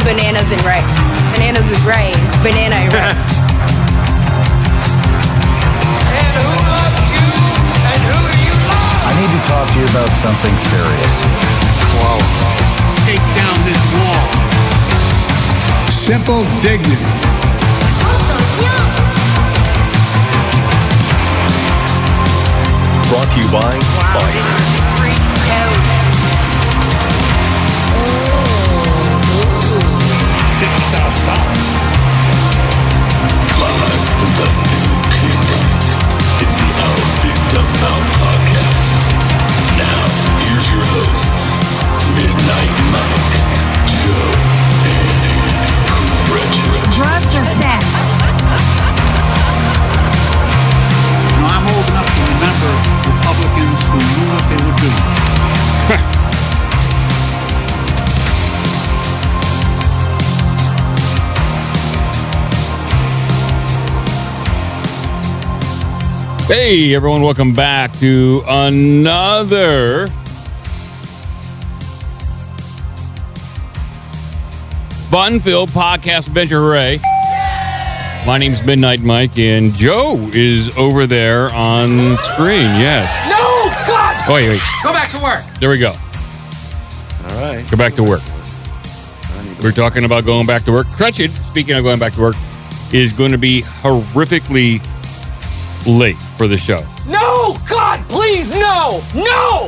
Bananas and rice. Bananas with rice. Banana and rice. And who loves you? And who do you love? I need to talk to you about something serious. Whoa. Take down this wall. Simple dignity. Brought to you by Vice. Texas Box. Live from the new kingdom. It's the Our Big Dumb Mouth podcast. Now, here's your hosts, Midnight Mike, Joe, and Cockroach. Drugs are sex. Now, I'm old enough to remember Republicans who knew what they were doing. Hey, everyone, welcome back to another fun-filled podcast adventure. Hooray. My name's Midnight Mike, and Joe is over there on screen. Yes. No! God! Oh, wait. Go back to work. There we go. All right. Go back to work. We're talking about going back to work. Crutched, speaking of going back to work, is going to be horrifically late for the show. No! God, please, no! No!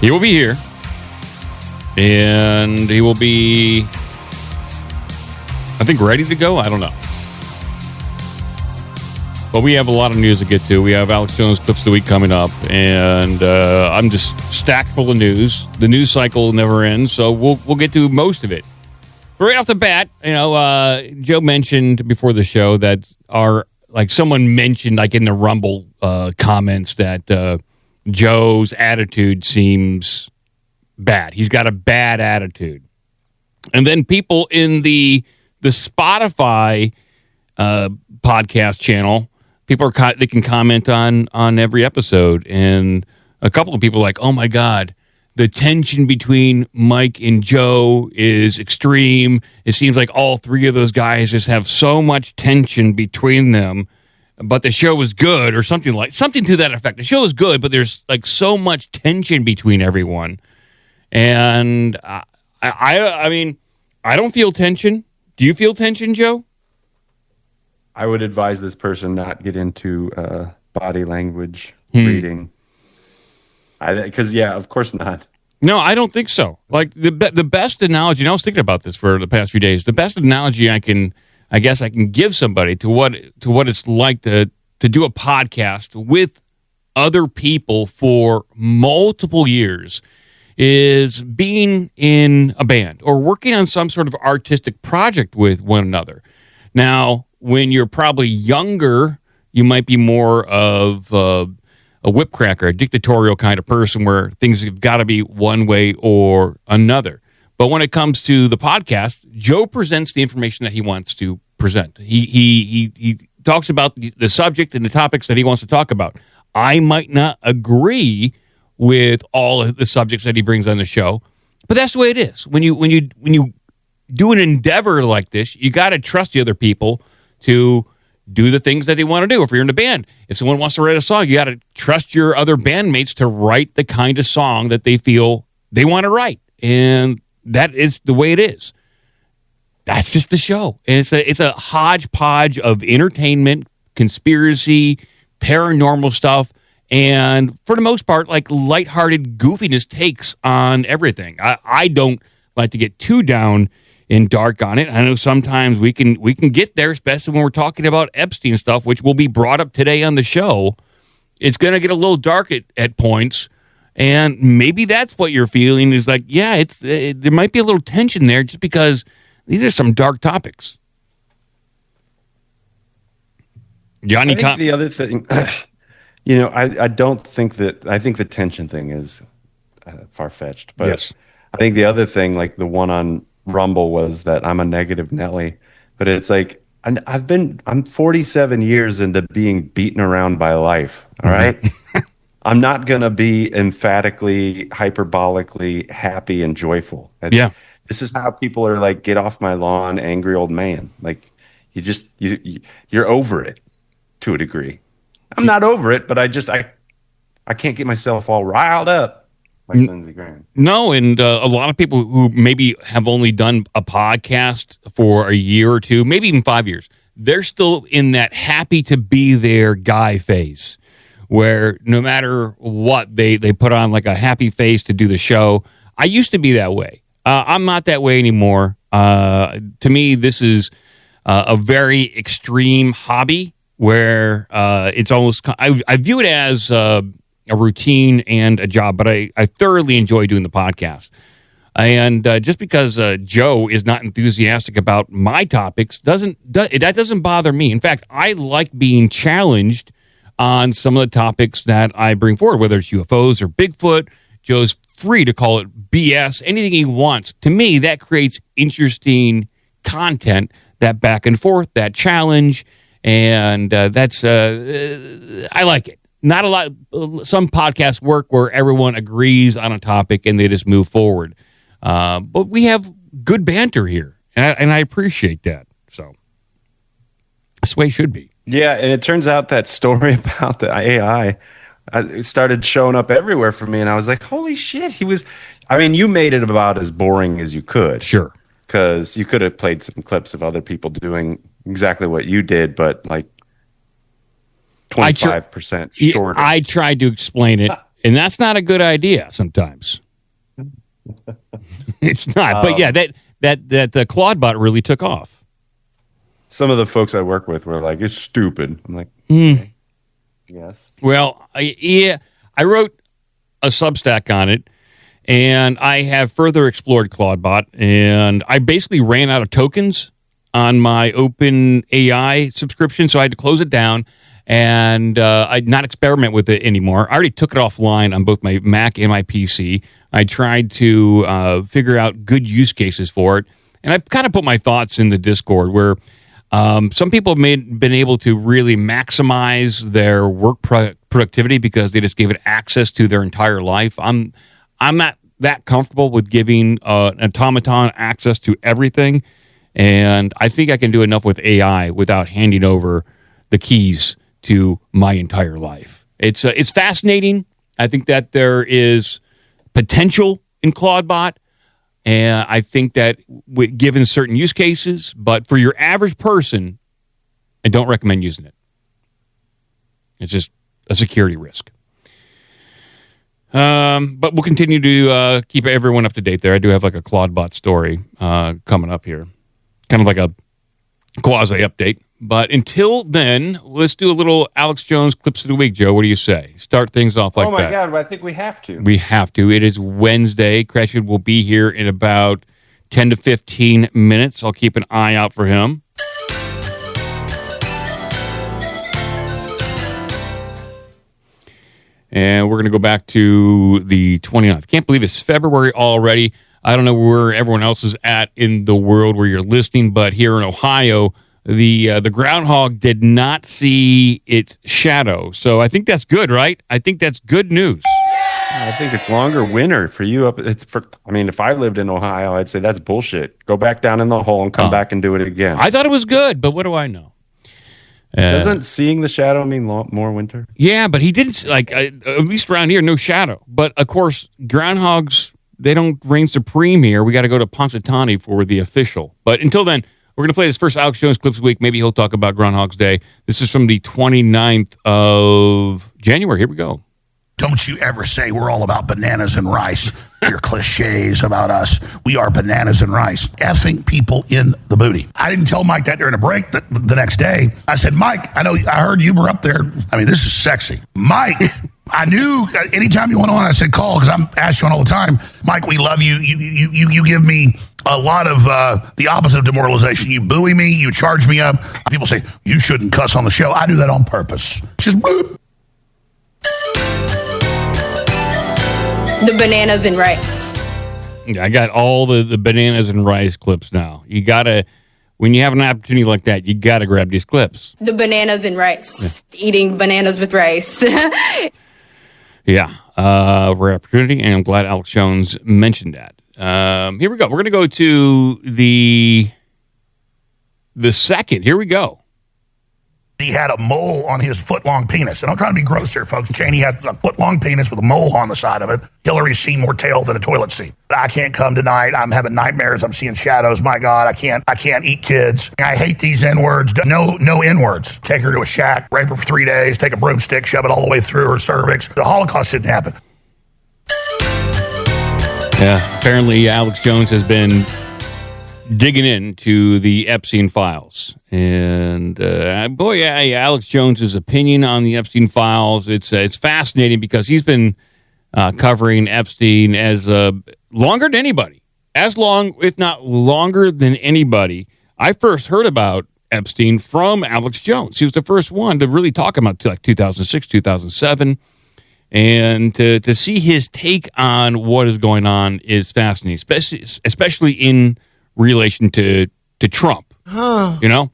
He will be here, and he will be, I think, ready to go. I don't know. But we have a lot of news to get to. We have Alex Jones Clips of the Week coming up, and I'm just stacked full of news. The news cycle never ends, so we'll get to most of it. But right off the bat, Joe mentioned before the show that someone mentioned, like in the Rumble comments, that Joe's attitude seems bad. He's got a bad attitude. And then people in the Spotify podcast channel, they can comment on every episode. And a couple of people are like, oh my God, the tension between Mike and Joe is extreme. It seems like all three of those guys just have so much tension between them. But the show is good, or something to that effect. The show is good, but there's like so much tension between everyone. And I mean, I don't feel tension. Do you feel tension, Joe? I would advise this person not get into body language reading. Because, of course not. No, I don't think so. Like the best analogy, and I was thinking about this for the past few days, the best analogy I guess I can give somebody to what it's like to do a podcast with other people for multiple years is being in a band or working on some sort of artistic project with one another. Now, when you're probably younger, you might be more of a whipcracker, a dictatorial kind of person where things have got to be one way or another. But when it comes to the podcast, Joe presents the information that he wants to present. He talks about the subject and the topics that he wants to talk about. I might not agree with all of the subjects that he brings on the show, but that's the way it is. When you do an endeavor like this, you got to trust the other people to do the things that they want to do. If you're in a band, if someone wants to write a song, you got to trust your other bandmates to write the kind of song that they feel they want to write. And that is the way it is. That's just the show. And it's a hodgepodge of entertainment, conspiracy, paranormal stuff, and for the most part, like lighthearted goofiness takes on everything. I don't like to get too down and dark on it. I know sometimes we can get there, especially when we're talking about Epstein stuff, which will be brought up today on the show. It's going to get a little dark at points, and maybe that's what you're feeling is like, yeah, there might be a little tension there just because these are some dark topics. Johnny, I think the other thing, I don't think that, I think the tension thing is far-fetched, but yes. I think the other thing, like the one on Rumble, was that I'm a negative Nelly, but it's like, I'm 47 years into being beaten around by life. All right. I'm not going to be emphatically, hyperbolically happy and joyful. This is how people are like, get off my lawn, angry old man. Like, you're over it to a degree. I'm not over it, but I can't get myself all riled up like Lindsey Graham. No, and a lot of people who maybe have only done a podcast for a year or two, maybe even 5 years, they're still in that happy to be there guy phase where no matter what, they put on like a happy face to do the show. I used to be that way. I'm not that way anymore. To me, this is a very extreme hobby where it's almost, I view it as a routine and a job, but I thoroughly enjoy doing the podcast. And just because Joe is not enthusiastic about my topics that doesn't bother me. In fact, I like being challenged on some of the topics that I bring forward, whether it's UFOs or Bigfoot. Joe's free to call it BS, anything he wants. To me, that creates interesting content, that back and forth, that challenge, and that's I like it. Not a lot. Some podcasts work where everyone agrees on a topic and they just move forward. But we have good banter here, and I appreciate that. So that's the way it should be. Yeah, and it turns out that story about the AI it started showing up everywhere for me, and I was like, holy shit, you made it about as boring as you could. Sure. Because you could have played some clips of other people doing exactly what you did, but like 25% shorter. I tried to explain it, and that's not a good idea sometimes. It's not. But yeah, that Claude bot really took off. Some of the folks I work with were like, it's stupid. I'm like, okay. Yes. Well, I wrote a Substack on it, and I have further explored ClaudeBot, and I basically ran out of tokens on my OpenAI subscription, so I had to close it down, and I'd not experiment with it anymore. I already took it offline on both my Mac and my PC. I tried to figure out good use cases for it, and I kind of put my thoughts in the Discord where some people have been able to really maximize their work productivity because they just gave it access to their entire life. I'm not that comfortable with giving an automaton access to everything, and I think I can do enough with AI without handing over the keys to my entire life. It's fascinating. I think that there is potential in ClaudeBot. And I think that given certain use cases, but for your average person, I don't recommend using it. It's just a security risk. But we'll continue to keep everyone up to date there. I do have like a ClaudeBot story coming up here. Kind of like a quasi-update. But until then, let's do a little Alex Jones Clips of the Week, Joe. What do you say? Start things off like that. Oh, my God. I think we have to. We have to. It is Wednesday. Crashwood will be here in about 10 to 15 minutes. I'll keep an eye out for him. And we're going to go back to the 29th. Can't believe it's February already. I don't know where everyone else is at in the world where you're listening, but here in Ohio, the groundhog did not see its shadow. So I think that's good, right? I think that's good news. I think it's longer winter for you. If I lived in Ohio, I'd say that's bullshit. Go back down in the hole and come back and do it again. I thought it was good, but what do I know? Doesn't seeing the shadow mean more winter? Yeah, but he didn't, at least around here, no shadow. But, of course, groundhogs, they don't reign supreme here. We got to go to Punxsutawney for the official. But until then, we're going to play this first Alex Jones Clips of the Week. Maybe he'll talk about Groundhog's Day. This is from the 29th of January. Here we go. Don't you ever say we're all about bananas and rice. Your cliches about us. We are bananas and rice. Effing people in the booty. I didn't tell Mike that during a break the next day. I said, Mike, I heard you were up there. This is sexy. Mike, I knew anytime you went on, I said, call, because I'm asked you on all the time. Mike, we love you. You give me a lot of the opposite of demoralization. You buoy me. You charge me up. People say, you shouldn't cuss on the show. I do that on purpose. Just boop. The bananas and rice. I got all the bananas and rice clips now. You got to, when you have an opportunity like that, you got to grab these clips. The bananas and rice. Yeah. Eating bananas with rice. Yeah, rare opportunity, and I'm glad Alex Jones mentioned that. Here we go. We're going to go to the second. Here we go. He had a mole on his foot-long penis. And I'm trying to be gross here, folks. Cheney had a foot-long penis with a mole on the side of it. Hillary's seen more tail than a toilet seat. I can't come tonight. I'm having nightmares. I'm seeing shadows. My God, I can't eat kids. I hate these N-words. No N-words. Take her to a shack, rape her for 3 days, take a broomstick, shove it all the way through her cervix. The Holocaust didn't happen. Yeah, apparently Alex Jones has been digging into the Epstein files. And Alex Jones's opinion on the Epstein files, it's fascinating because he's been covering Epstein as longer than anybody. As long, if not longer than anybody. I first heard about Epstein from Alex Jones. He was the first one to really talk about like 2006, 2007. And to see his take on what is going on is fascinating, especially in relation to Trump. You know,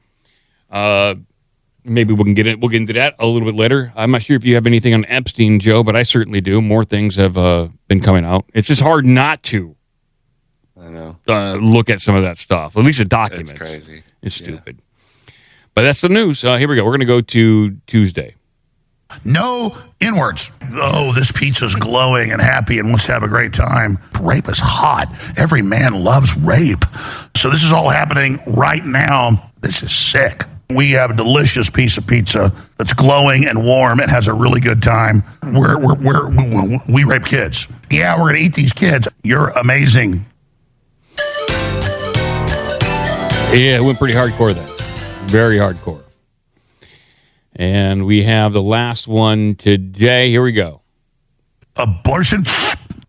maybe we'll get into that a little bit later. I'm not sure if you have anything on Epstein, Joe, but I certainly do. More things have been coming out. It's just hard not to. I know. Look at some of that stuff. At least the documents. It's crazy. It's stupid. But that's the news. Here we go. We're going to go to Tuesday. No N-words. Oh, this pizza's glowing and happy and wants to have a great time. Rape is hot. Every man loves rape. So this is all happening right now. This is sick. We have a delicious piece of pizza that's glowing and warm and has a really good time. We rape kids. Yeah, we're going to eat these kids. You're amazing. Yeah, it went pretty hardcore then. Very hardcore. And we have the last one today. Here we go. Abortion,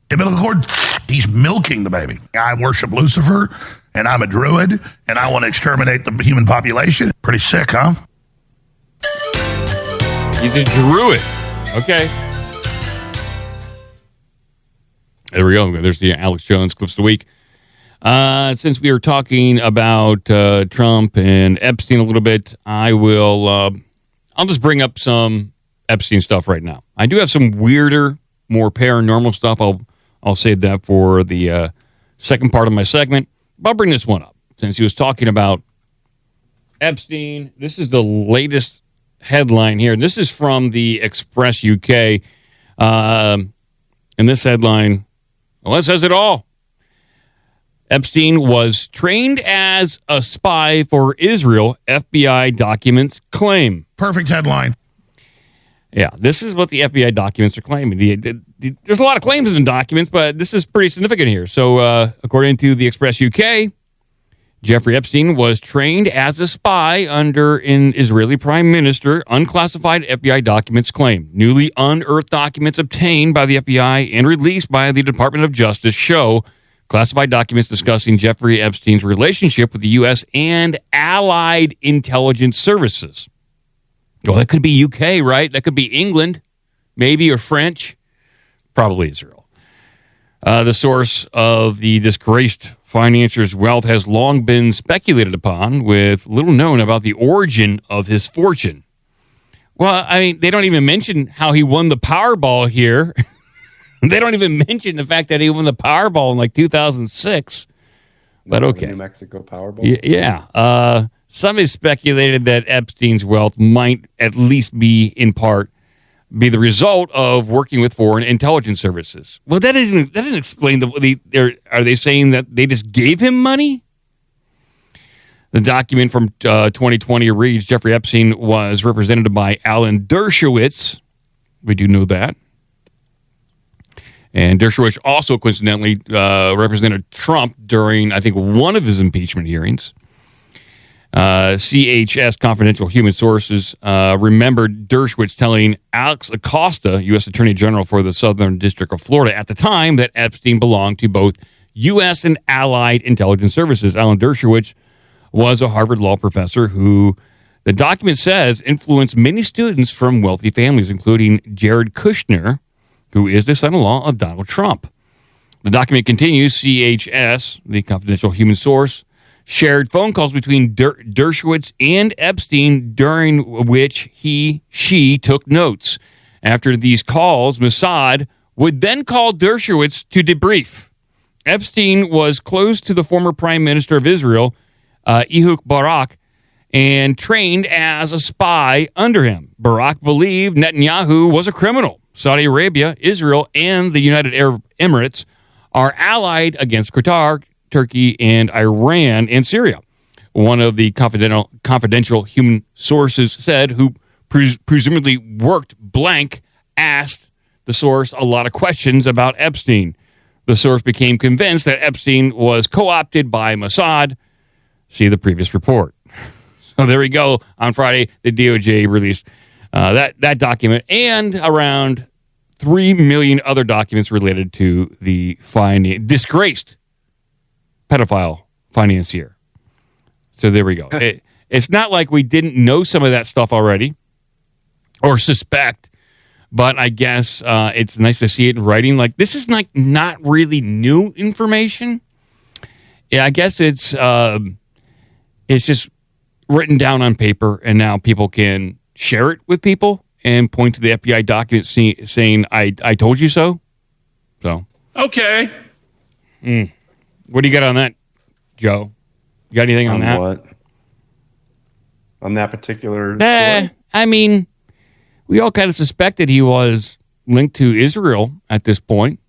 umbilical cord, he's milking the baby. I worship Lucifer, and I'm a druid, and I want to exterminate the human population. Pretty sick, huh? He's a druid. Okay. There we go. There's the Alex Jones clips of the week. Since we are talking about Trump and Epstein a little bit, I'll just bring up some Epstein stuff right now. I do have some weirder, more paranormal stuff. I'll save that for the second part of my segment. But I'll bring this one up. Since he was talking about Epstein, this is the latest headline here. This is from the Express UK. And this headline, well, it says it all. Epstein was trained as a spy for Israel, FBI documents claim. Perfect headline. Yeah, this is what the FBI documents are claiming. There's a lot of claims in the documents, but this is pretty significant here. So, according to the Express UK, Jeffrey Epstein was trained as a spy under an Israeli prime minister. Unclassified FBI documents claim. Newly unearthed documents obtained by the FBI and released by the Department of Justice show classified documents discussing Jeffrey Epstein's relationship with the U.S. and allied intelligence services. Well, that could be UK, right? That could be England, maybe, or French. Probably Israel. The source of the disgraced financier's wealth has long been speculated upon, with little known about the origin of his fortune. Well, I mean, they don't even mention how he won the Powerball here. They don't even mention the fact that he won the Powerball in like 2006. But okay. New Mexico Powerball? Yeah. Some have speculated that Epstein's wealth might at least be, in part, be the result of working with foreign intelligence services. Well, that doesn't explain are they saying that they just gave him money? The document from 2020 reads Jeffrey Epstein was represented by Alan Dershowitz. We do know that. And Dershowitz also coincidentally represented Trump during, I think, one of his impeachment hearings. CHS Confidential Human Sources remembered Dershowitz telling Alex Acosta, U.S. Attorney General for the Southern District of Florida, at the time that Epstein belonged to both U.S. and allied intelligence services. Alan Dershowitz was a Harvard law professor who, the document says, influenced many students from wealthy families, including Jared Kushner, who is the son-in-law of Donald Trump. The document continues, CHS, the confidential human source, shared phone calls between Dershowitz and Epstein during which she took notes. After these calls, Mossad would then call Dershowitz to debrief. Epstein was close to the former Prime Minister of Israel, Ehud Barak, and trained as a spy under him. Barak believed Netanyahu was a criminal. Saudi Arabia, Israel, and the United Arab Emirates are allied against Qatar, Turkey, and Iran and Syria. One of the confidential human sources said, who presumably worked blank, asked the source a lot of questions about Epstein. The source became convinced that Epstein was co-opted by Mossad. See the previous report. So there we go. On Friday, the DOJ released that document and around 3 million other documents related to the disgraced pedophile financier. So there we go. It's not like we didn't know some of that stuff already or suspect, but I guess it's nice to see it in writing. Like, this is like not really new information. Yeah, I guess it's just written down on paper, and now people can share it with people and point to the FBI document saying, I told you so. So. Okay. What do you got on that, Joe? You got anything on that? What? On that particular story? I mean, we all kind of suspected he was linked to Israel at this point,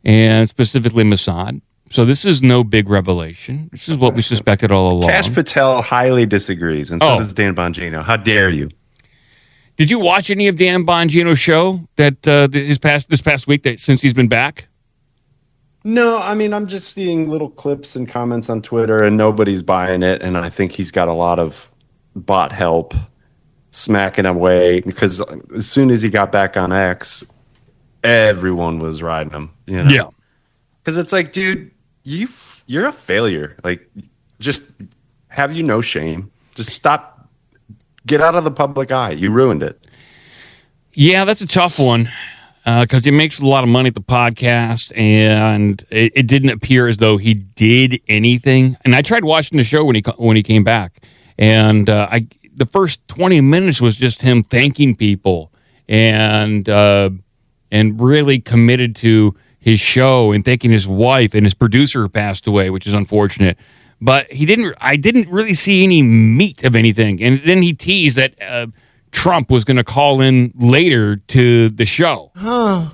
and specifically Mossad. So this is no big revelation. This is what we suspected all along. Kash Patel highly disagrees, and so does Dan Bongino. How dare you? Did you watch any of Dan Bongino's show that this past week that since he's been back? No, I mean, I'm just seeing little clips and comments on Twitter, and nobody's buying it. And I think he's got a lot of bot help smacking away, because as soon as he got back on X, everyone was riding him. You know? Yeah. Because it's like, dude, you're a failure. Like, just have you no shame? Just stop. Get out of the public eye. You ruined it. Yeah, that's a tough one. Because he makes a lot of money at the podcast, and it didn't appear as though he did anything. And I tried watching the show when he came back, and the first 20 minutes was just him thanking people and really committed to his show and thanking his wife and his producer who passed away, which is unfortunate. But I didn't really see any meat of anything. And then he teased that Trump was going to call in later to the show. Huh.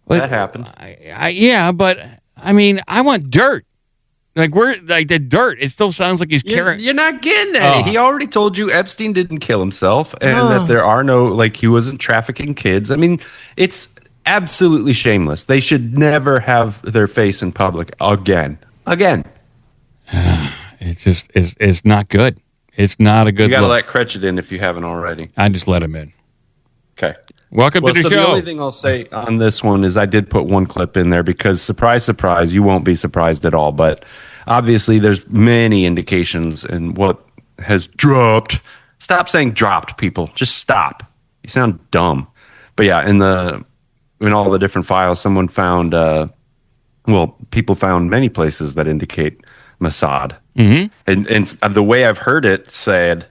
That happened. Yeah, but I mean, I want dirt. Like, the dirt. It still sounds like he's carrying. You're not getting it. He already told you Epstein didn't kill himself, and that there are no, like, he wasn't trafficking kids. I mean, it's absolutely shameless. They should never have their face in public again. It's just, it's not good. It's not a good look. You got to let Cretchet in if you haven't already. I just let him in. Okay. Welcome to the show. The only thing I'll say on this one is I did put one clip in there because, surprise, surprise, you won't be surprised at all. But obviously there's many indications in what has dropped. Stop saying dropped, people. Just stop. You sound dumb. But yeah, in all the different files, someone found, people found many places that indicate Mossad. Mm-hmm. And the way I've heard it said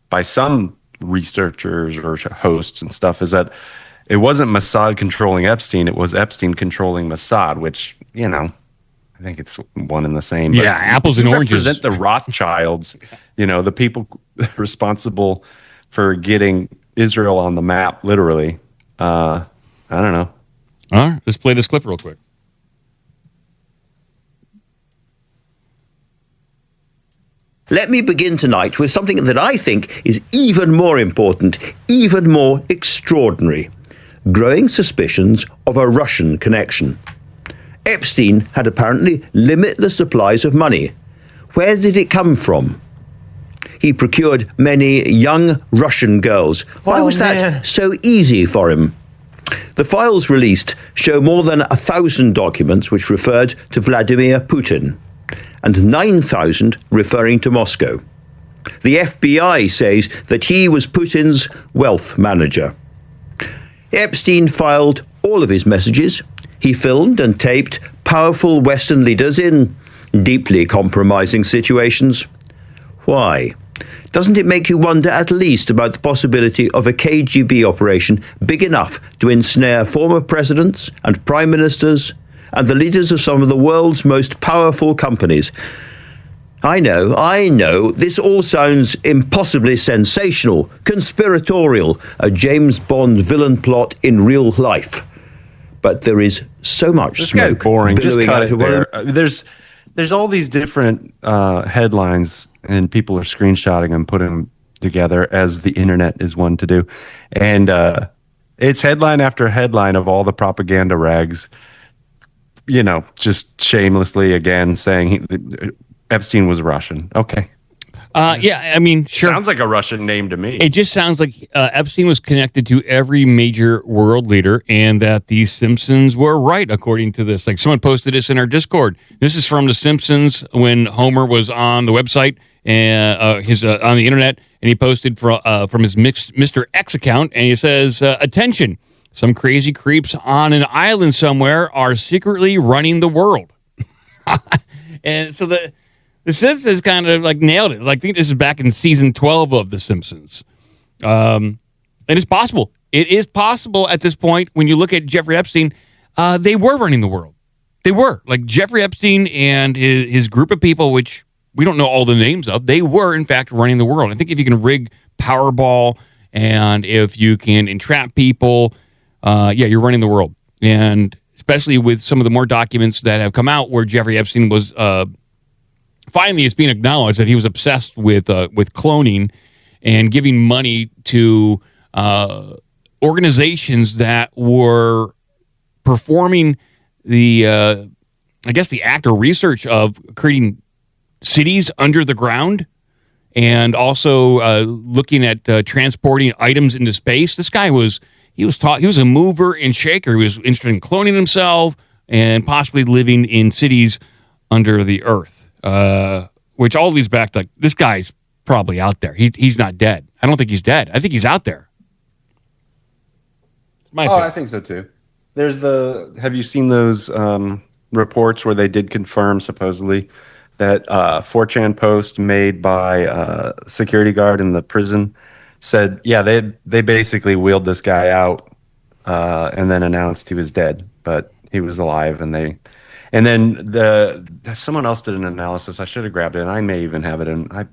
by some researchers or hosts and stuff is that it wasn't Mossad controlling Epstein, it was Epstein controlling Mossad, which, I think it's one and the same. Yeah, apples and oranges. Represent the Rothschilds, the people responsible for getting Israel on the map, literally. I don't know. All right, let's play this clip real quick. Let me begin tonight with something that I think is even more important, even more extraordinary. Growing suspicions of a Russian connection. Epstein had apparently limitless supplies of money. Where did it come from? He procured many young Russian girls. Why was that so easy for him? The files released show more than 1,000 documents which referred to Vladimir Putin, and 9,000 referring to Moscow. The FBI says that he was Putin's wealth manager. Epstein filed all of his messages. He filmed and taped powerful Western leaders in deeply compromising situations. Why? Doesn't it make you wonder at least about the possibility of a KGB operation big enough to ensnare former presidents and prime ministers and the leaders of some of the world's most powerful companies. I know, this all sounds impossibly sensational, conspiratorial, a James Bond villain plot in real life. But there is so much this smoke. Guy's boring. Just billowing cut out it of there. There's all these different headlines, and people are screenshotting them, putting them together, as the internet is one to do. And it's headline after headline of all the propaganda rags, just shamelessly again saying Epstein was Russian. Okay. Yeah, I mean, sure. Sounds like a Russian name to me. It just sounds like Epstein was connected to every major world leader, and that the Simpsons were right, according to this. Like, someone posted this in our Discord. This is from the Simpsons when Homer was on the website and on the internet, and he posted from his Mr. X account, and he says, "Attention! Some crazy creeps on an island somewhere are secretly running the world." And so the Simpsons kind of like nailed it. Like, I think this is back in season 12 of The Simpsons. And it's possible. It is possible at this point, when you look at Jeffrey Epstein, they were running the world. They were. Like, Jeffrey Epstein and his group of people, which we don't know all the names of, they were, in fact, running the world. I think if you can rig Powerball and if you can entrap people, you're running the world. And especially with some of the more documents that have come out where Jeffrey Epstein was... finally, it's being acknowledged that he was obsessed with cloning and giving money to organizations that were performing the act or research of creating cities under the ground, and also looking at transporting items into space. This guy was a mover and shaker. He was interested in cloning himself and possibly living in cities under the earth. Which all leads back to, like, this guy's probably out there. He's not dead. I don't think he's dead. I think he's out there. I think so too. Have you seen those reports where they did confirm supposedly that 4chan post made by a security guard in the prison said, they basically wheeled this guy out and then announced he was dead, but he was alive, and then someone else did an analysis. I should have grabbed it, and I may even have it. And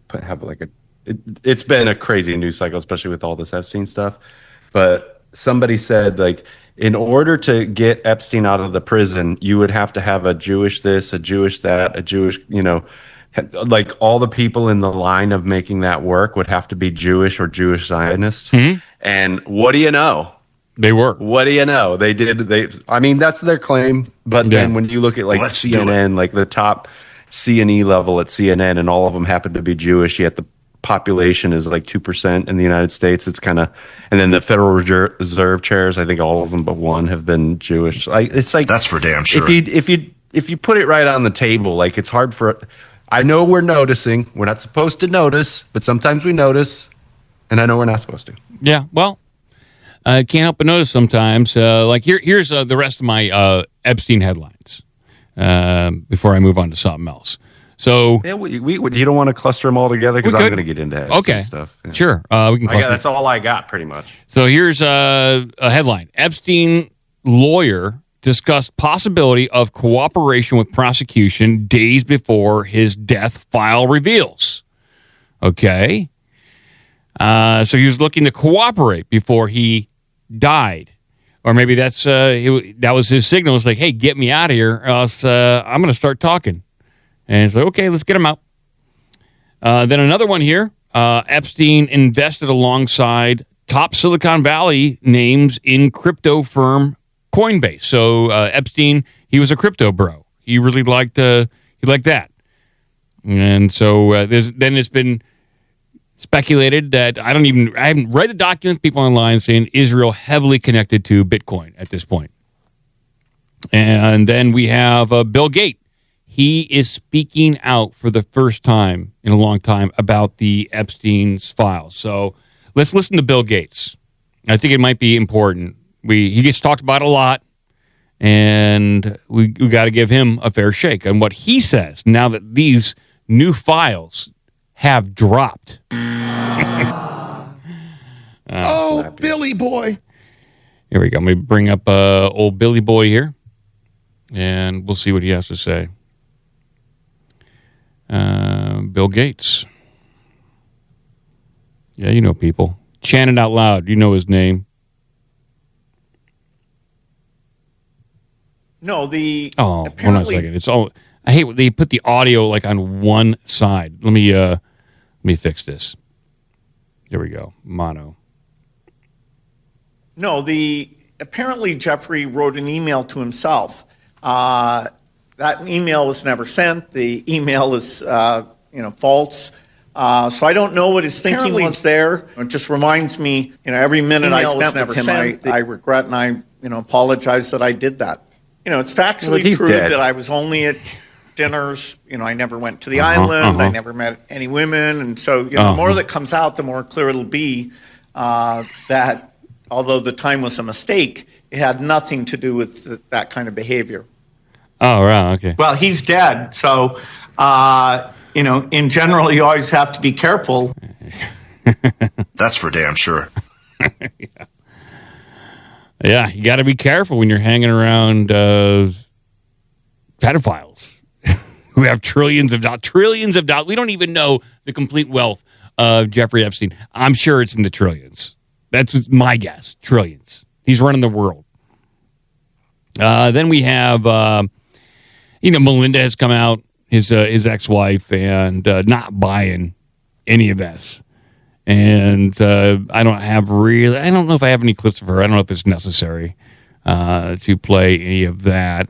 it's been a crazy news cycle, especially with all this Epstein stuff. But somebody said, like, in order to get Epstein out of the prison, you would have to have a Jewish this, a Jewish that, a Jewish, like all the people in the line of making that work would have to be Jewish or Jewish Zionists. Mm-hmm. And what do you know? They were. What do you know? They did. That's their claim. But then when you look at CNN, like the top C&E level at CNN, and all of them happen to be Jewish, yet the population is like 2% in the United States. It's kind of, and then the Federal Reserve chairs, I think all of them but one have been Jewish. It's like, that's for damn sure. If you put it right on the table, like, it's hard for. I know we're noticing. We're not supposed to notice, but sometimes we notice, and I know we're not supposed to. Yeah. Well. I can't help but notice sometimes. Here's the rest of my Epstein headlines before I move on to something else. So you don't want to cluster them all together, because I'm going to get into Epstein stuff. Yeah. Sure, we can. That's all I got, pretty much. So here's a headline: Epstein lawyer discussed possibility of cooperation with prosecution days before his death, file reveals. Okay. So he was looking to cooperate before he died, or maybe that was his signal. It's like, hey, get me out of here, or else I'm going to start talking. And it's like, okay, let's get him out. Then another one here: Epstein invested alongside top Silicon Valley names in crypto firm Coinbase. So Epstein, he was a crypto bro. He really liked that. And so it's been speculated that I haven't read the documents, people online saying Israel heavily connected to Bitcoin at this point. And then we have Bill Gates. He is speaking out for the first time in a long time about the Epstein's files. So let's listen to Bill Gates. I think it might be important. He gets talked about a lot, and we got to give him a fair shake on what he says now that these new files have dropped. Billy boy. Here we go. Let me bring up old Billy boy here. And we'll see what he has to say. Bill Gates. Yeah, you know people. Chant it out loud. You know his name. No, the hold on a second. It's all. I hate when they put the audio like on one side. Let me fix this. There we go. Mono. No, apparently Jeffrey wrote an email to himself. That email was never sent. The email is false. So I don't know what his thinking was there. It just reminds me, every minute I spent with him, I regret and I apologize that I did that. It's factually true that I was only at dinners. I never went to the island. I never met any women. And so, the more that comes out, the more clear it'll be that although the time was a mistake, it had nothing to do with that kind of behavior. Oh, right. Okay. Well, he's dead. So, in general, you always have to be careful. That's for damn sure. Yeah, you got to be careful when you're hanging around pedophiles who have trillions of dollars. We don't even know the complete wealth of Jeffrey Epstein. I'm sure it's in the trillions. That's my guess. Trillions. He's running the world. Then we have, Melinda has come out, his ex-wife, and not buying any of this. And I don't know if I have any clips of her. I don't know if it's necessary to play any of that.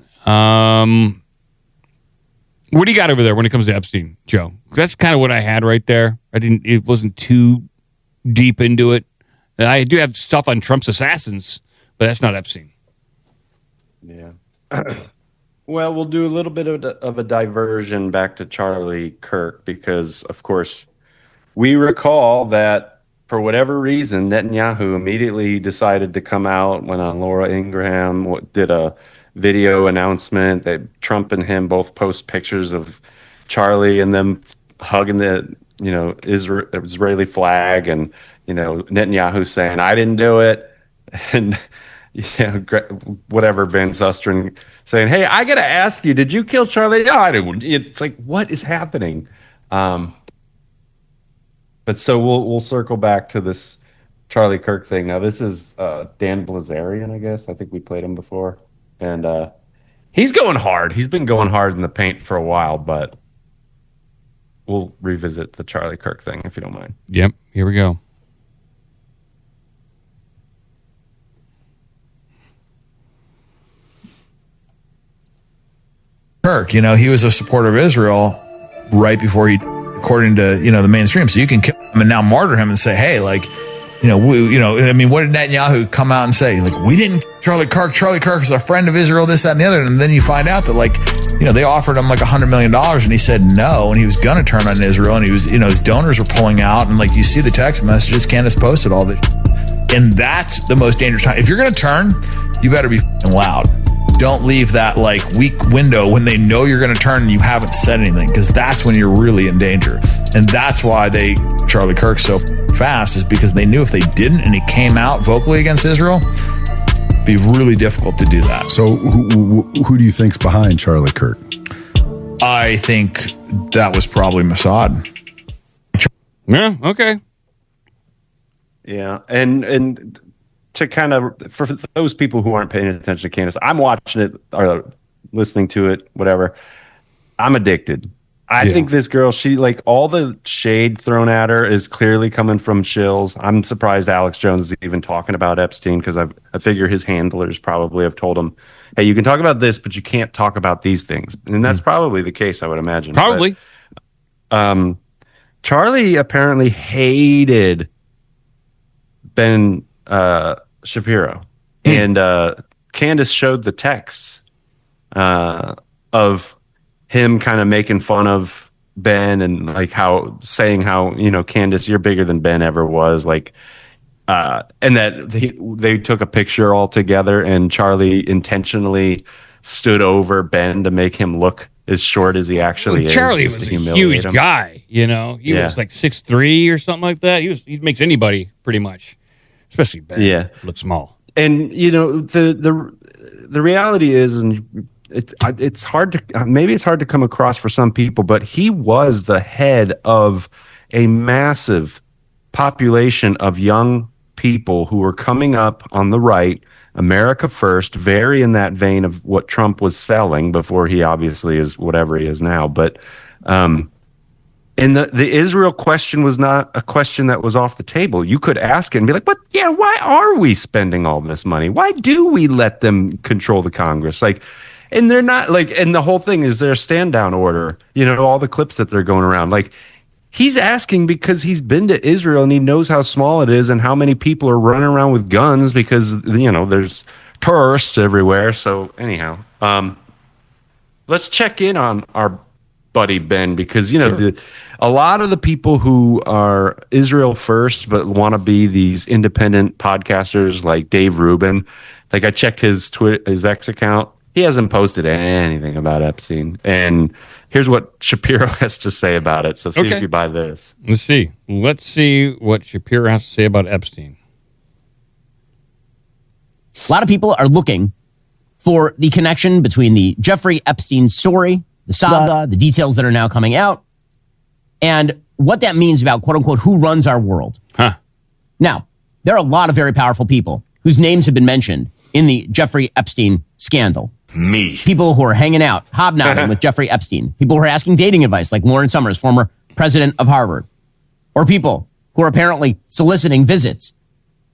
What do you got over there when it comes to Epstein, Joe? That's kind of what I had right there. It wasn't too deep into it. And I do have stuff on Trump's assassins, but that's not Epstein. Yeah. Well, we'll do a little bit of a diversion back to Charlie Kirk because, of course, we recall that for whatever reason, Netanyahu immediately decided to come out, went on Laura Ingraham, did a video announcement that Trump and him both post pictures of Charlie and them hugging the, Israeli flag, and, Netanyahu saying, I didn't do it. And, whatever, Van Susteren saying, hey, I got to ask you, did you kill Charlie? No, I didn't. It's like, what is happening? But so we'll circle back to this Charlie Kirk thing. Now, this is Dan Blazarian, I guess. I think we played him before. And he's going hard. He's been going hard in the paint for a while, but we'll revisit the Charlie Kirk thing, if you don't mind. Yep, here we go. Kirk, he was a supporter of Israel right before he, according to, the mainstream. So you can kill him and now martyr him and say, hey, what did Netanyahu come out and say? We didn't Charlie Kirk. Charlie Kirk is a friend of Israel, this, that, and the other. And then you find out that, they offered him $100 million and he said no. And he was going to turn on Israel. And he was, his donors were pulling out. And you see the text messages, Candace posted all this. And that's the most dangerous time. If you're going to turn, you better be loud. Don't leave that weak window when they know you're going to turn and you haven't said anything, because that's when you're really in danger. And that's why Charlie Kirk so fast, is because they knew if they didn't and he came out vocally against Israel, it'd be really difficult to do that. So who do you think's behind Charlie Kirk? I think that was probably Mossad. Yeah, okay. Yeah, and to kind of, for those people who aren't paying attention to Candace, I'm watching it or listening to it, whatever. I'm addicted. I think this girl, she all the shade thrown at her is clearly coming from shills. I'm surprised Alex Jones is even talking about Epstein, because I figure his handlers probably have told him, hey, you can talk about this, but you can't talk about these things. And that's probably the case, I would imagine. Probably. But, Charlie apparently hated Ben Shapiro, and Candace showed the texts of him kind of making fun of Ben and saying how Candace, you're bigger than Ben ever was, and that they took a picture all together, and Charlie intentionally stood over Ben to make him look as short as he actually is. Charlie was a huge guy, he was 6'3" or something like that. He makes anybody pretty much. Especially Ben. Yeah. Look small. And, the reality is, and it's hard to maybe it's hard to come across for some people, but he was the head of a massive population of young people who were coming up on the right, America first, very in that vein of what Trump was selling before he obviously is whatever he is now. But and the Israel question was not a question that was off the table. You could ask it and be like, "But yeah, why are we spending all this money? Why do we let them control the Congress?" Like, and they're not like, and the whole thing is their stand down order. You know, all the clips that they're going around. Like, he's asking because he's been to Israel and he knows how small it is and how many people are running around with guns because there's tourists everywhere. So anyhow, let's check in on our buddy Ben, because a lot of the people who are Israel first but want to be these independent podcasters like Dave Rubin, like I checked his X account, he hasn't posted anything about Epstein, and here's what Shapiro has to say about it. So see if you buy this. Let's see what Shapiro has to say about Epstein. A lot of people are looking for the connection between the Jeffrey Epstein story, the saga, the details that are now coming out, and what that means about, quote unquote, who runs our world. Huh. Now, there are a lot of very powerful people whose names have been mentioned in the Jeffrey Epstein scandal. Me. People who are hanging out, hobnobbing with Jeffrey Epstein. People who are asking dating advice, like Lauren Summers, former president of Harvard. Or people who are apparently soliciting visits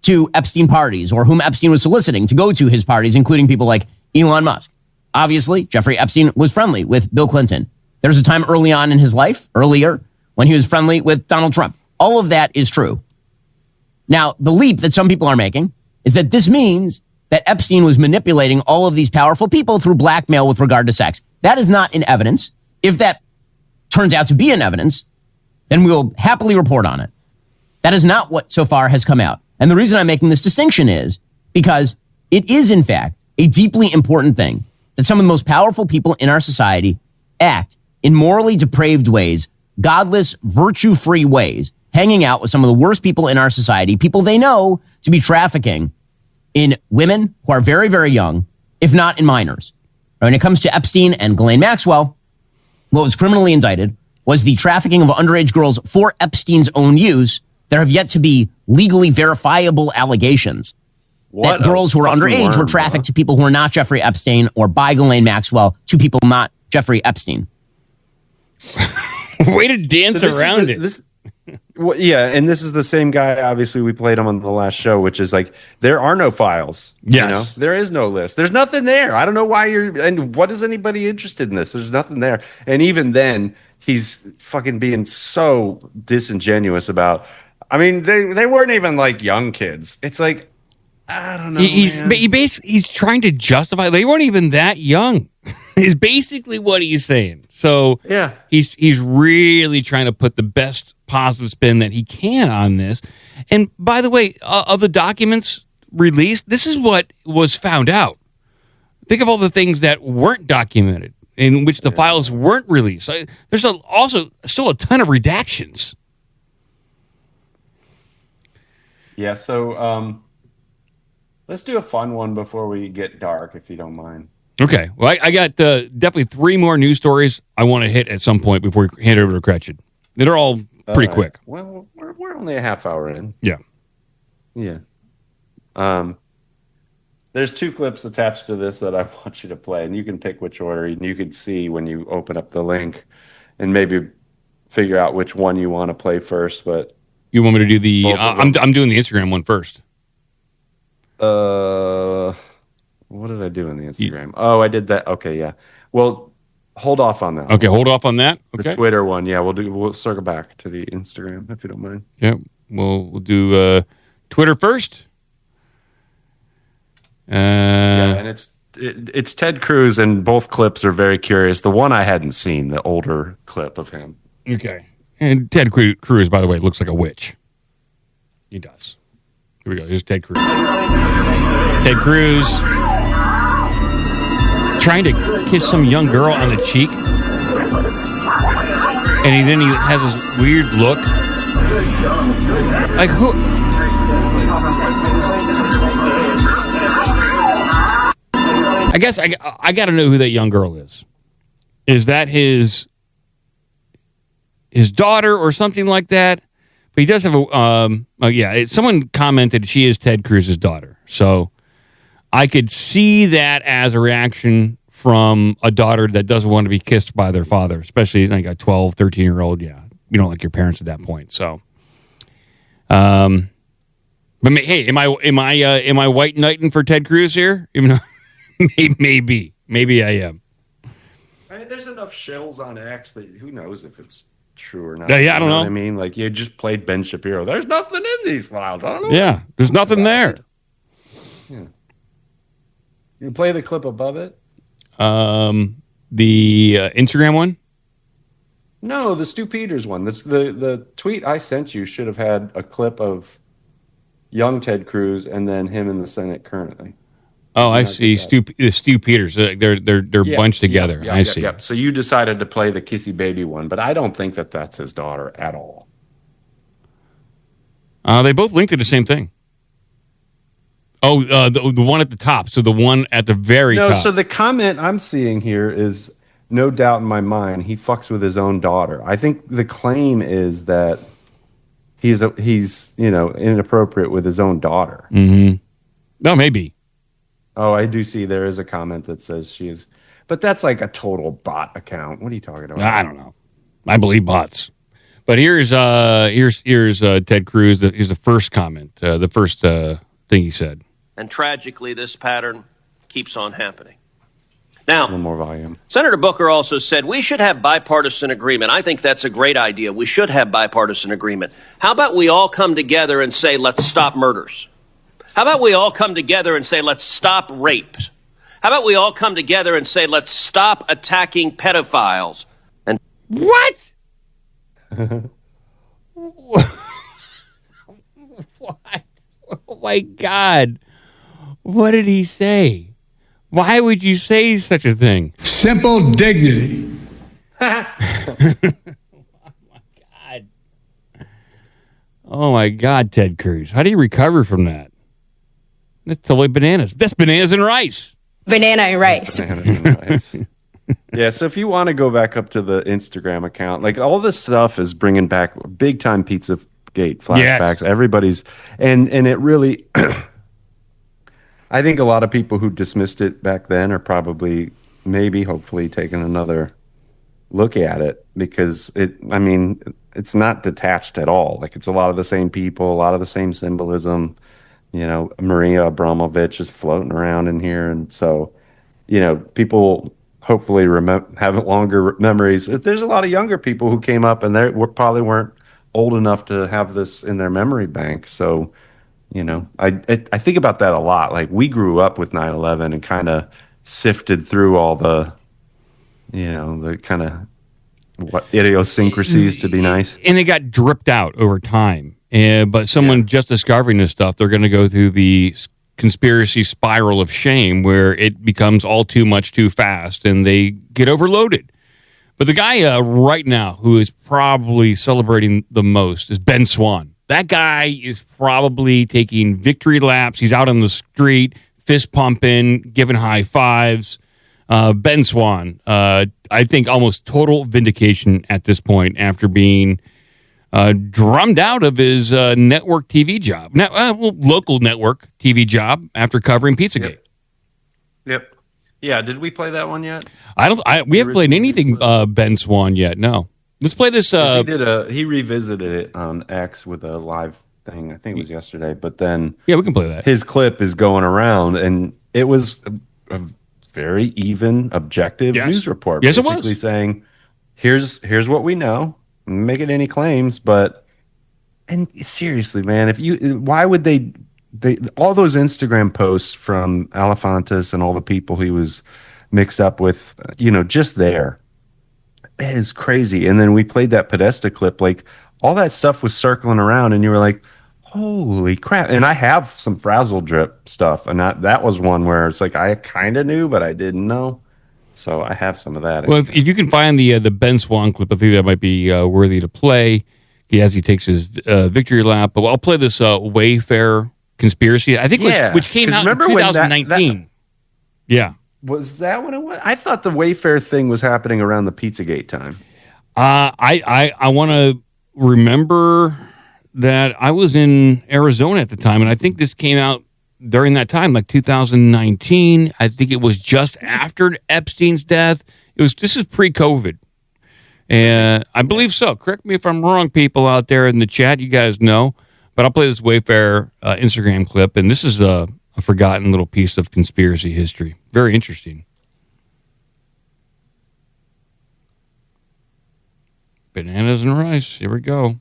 to Epstein parties, or whom Epstein was soliciting to go to his parties, including people like Elon Musk. Obviously, Jeffrey Epstein was friendly with Bill Clinton. There's a time early on in his life, earlier, when he was friendly with Donald Trump. All of that is true. Now, the leap that some people are making is that this means that Epstein was manipulating all of these powerful people through blackmail with regard to sex. That is not in evidence. If that turns out to be in evidence, then we will happily report on it. That is not what so far has come out. And the reason I'm making this distinction is because it is, in fact, a deeply important thing that some of the most powerful people in our society act in morally depraved ways, godless, virtue-free ways, hanging out with some of the worst people in our society, people they know to be trafficking in women who are very, very young, if not in minors. When it comes to Epstein and Ghislaine Maxwell, what was criminally indicted was the trafficking of underage girls for Epstein's own use. There have yet to be legally verifiable allegations that girls who are underage were trafficked to people who are not Jeffrey Epstein, or by Ghislaine Maxwell to people not Jeffrey Epstein. Way to dance around it. Well, yeah, and this is the same guy. Obviously, we played him on the last show, which is like, there are no files. Yes. There is no list. There's nothing there. I don't know why and what is anybody interested in this? There's nothing there. And even then, he's fucking being so disingenuous about, I mean, they weren't even like young kids. It's like, I don't know. He's trying to justify, they weren't even that young. Is basically what he's saying. So yeah, he's really trying to put the best positive spin that he can on this. And by the way, of the documents released, this is what was found out. Think of all the things that weren't documented, in which the files weren't released. There's also still a ton of redactions. Yeah, so let's do a fun one before we get dark, if you don't mind. Okay. Well, I got definitely 3 more news stories I want to hit at some point before we hand it over to Gretchen. They're all pretty quick. Well, we're only a half hour in. Yeah. Yeah. There's 2 clips attached to this that I want you to play, and you can pick which order, and you can see when you open up the link and maybe figure out which one you want to play first. But you want me to do the I'm doing the Instagram one first. What did I do in the Instagram? I did that. Okay, yeah. Well, hold off on that. Okay, hold off on that. Okay. The Twitter one, yeah. We'll circle back to the Instagram if you don't mind. Yeah, we'll do Twitter first. Yeah, and it's Ted Cruz, and both clips are very curious. The one I hadn't seen, the older clip of him. Okay, and Ted Cruz, by the way, looks like a witch. He does. Here we go. Here's Ted Cruz. Ted Cruz trying to kiss some young girl on the cheek, and then he has this weird look. Like who? I guess I got to know who that young girl is. Is that his daughter or something like that? But he does have someone commented she is Ted Cruz's daughter. So I could see that as a reaction from a daughter that doesn't want to be kissed by their father, especially like a 12, 13-year-old. Yeah, you don't like your parents at that point. So, but hey, am I white knighting for Ted Cruz here? Even though maybe I am. I mean, there's enough shells on X that who knows if it's true or not. Yeah, I don't know. What I mean, like you just played Ben Shapiro. There's nothing in these files. I don't know. Yeah, there's nothing there. Yeah. You play the clip above it? The Instagram one? No, the Stu Peters one. That's the tweet I sent you should have had a clip of young Ted Cruz and then him in the Senate currently. Oh, I see. Stu Peters. They're bunched together. I see. Yeah. So you decided to play the kissy baby one, but I don't think that that's his daughter at all. They both linked to the same thing. Oh, the one at the top. So the one at the very top. No, so the comment I'm seeing here is no doubt in my mind he fucks with his own daughter. I think the claim is that he's inappropriate with his own daughter. Mm-hmm. No, maybe. Oh, I do see there is a comment that says she is, but that's like a total bot account. What are you talking about? I don't know. I believe bots. But here's Ted Cruz. Here's the first comment. The first thing he said. And tragically, this pattern keeps on happening. Now, one more volume. Senator Booker also said we should have bipartisan agreement. I think that's a great idea. We should have bipartisan agreement. How about we all come together and say, let's stop murders? How about we all come together and say, let's stop rape? How about we all come together and say, let's stop attacking pedophiles? And what? What? Oh, my God. What did he say? Why would you say such a thing? Simple dignity. Oh, my God, Ted Cruz. How do you recover from that? That's totally bananas. That's bananas and rice. Banana and rice. Yeah, so if you want to go back up to the Instagram account, like all this stuff is bringing back big time Pizzagate flashbacks. Yes. Everybody's and it really I think a lot of people who dismissed it back then are probably hopefully taking another look at it because it's not detached at all. Like it's a lot of the same people, a lot of the same symbolism. Maria Abramovich is floating around in here. And so, people hopefully have longer memories. There's a lot of younger people who came up and they probably weren't old enough to have this in their memory bank. So, I think about that a lot. Like we grew up with 9/11 and kind of sifted through all the, the kind of idiosyncrasies to be nice. And it got dripped out over time. But someone just discovering this stuff, they're going to go through the conspiracy spiral of shame where it becomes all too much too fast and they get overloaded. But the guy right now who is probably celebrating the most is Ben Swann. That guy is probably taking victory laps. He's out on the street, fist pumping, giving high fives. Ben Swann, I think almost total vindication at this point after being drummed out of his network TV job. Local network TV job after covering Pizzagate. Yep. Yeah, did we play that one yet? We haven't played anything Ben Swann yet, no. Let's play this. He revisited it on X with a live thing. I think it was yesterday. But then we can play that. His clip is going around, and it was a very even, objective news report. Yes, basically it was. Saying, here's what we know. I'm making any claims, and seriously, man, why would they all those Instagram posts from Alefantis and all the people he was mixed up with, just there. It is crazy. And then we played that Podesta clip, like all that stuff was circling around and you were like, holy crap. And I have some frazzle drip stuff. And that was one where it's like, I kind of knew, but I didn't know. So I have some of that. Well, if you can find the Ben Swann clip, I think that might be worthy to play as he takes his victory lap. But I'll play this Wayfair conspiracy, I think, which came out in 2019. Was that when it was? I thought the Wayfair thing was happening around the Pizzagate time. I want to remember that I was in Arizona at the time, and I think this came out during that time, like 2019. I think it was just after Epstein's death. This is pre-COVID. And I believe so. Correct me if I'm wrong, people out there in the chat. You guys know. But I'll play this Wayfair Instagram clip, and this is a forgotten little piece of conspiracy history. Very interesting. Bananas and rice. Here we go.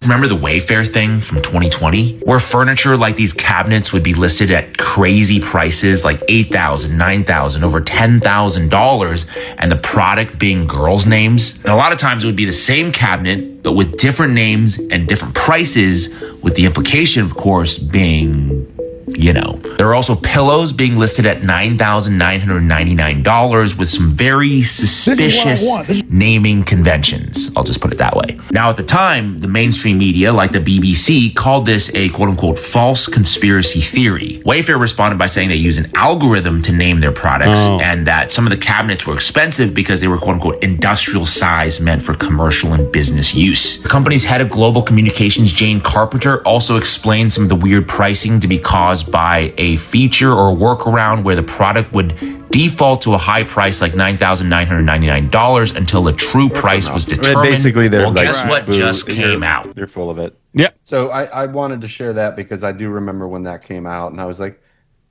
Remember the Wayfair thing from 2020? Where furniture like these cabinets would be listed at crazy prices like $8,000, $9,000, over $10,000, and the product being girls' names? And a lot of times it would be the same cabinet, but with different names and different prices, with the implication, of course, being, you know. There are also pillows being listed at $9,999 with some very suspicious naming conventions. I'll just put it that way. Now, at the time, the mainstream media, like the BBC, called this a quote-unquote false conspiracy theory. Wayfair responded by saying they use an algorithm to name their products and that some of the cabinets were expensive because they were quote-unquote industrial size meant for commercial and business use. The company's head of global communications, Jane Carpenter, also explained some of the weird pricing to be caused by a feature or workaround where the product would default to a high price like $9,999 until the true price was determined. Basically, well, guess what just came out? They're full of it. Yep. So I wanted to share that because I do remember when that came out, and I was like,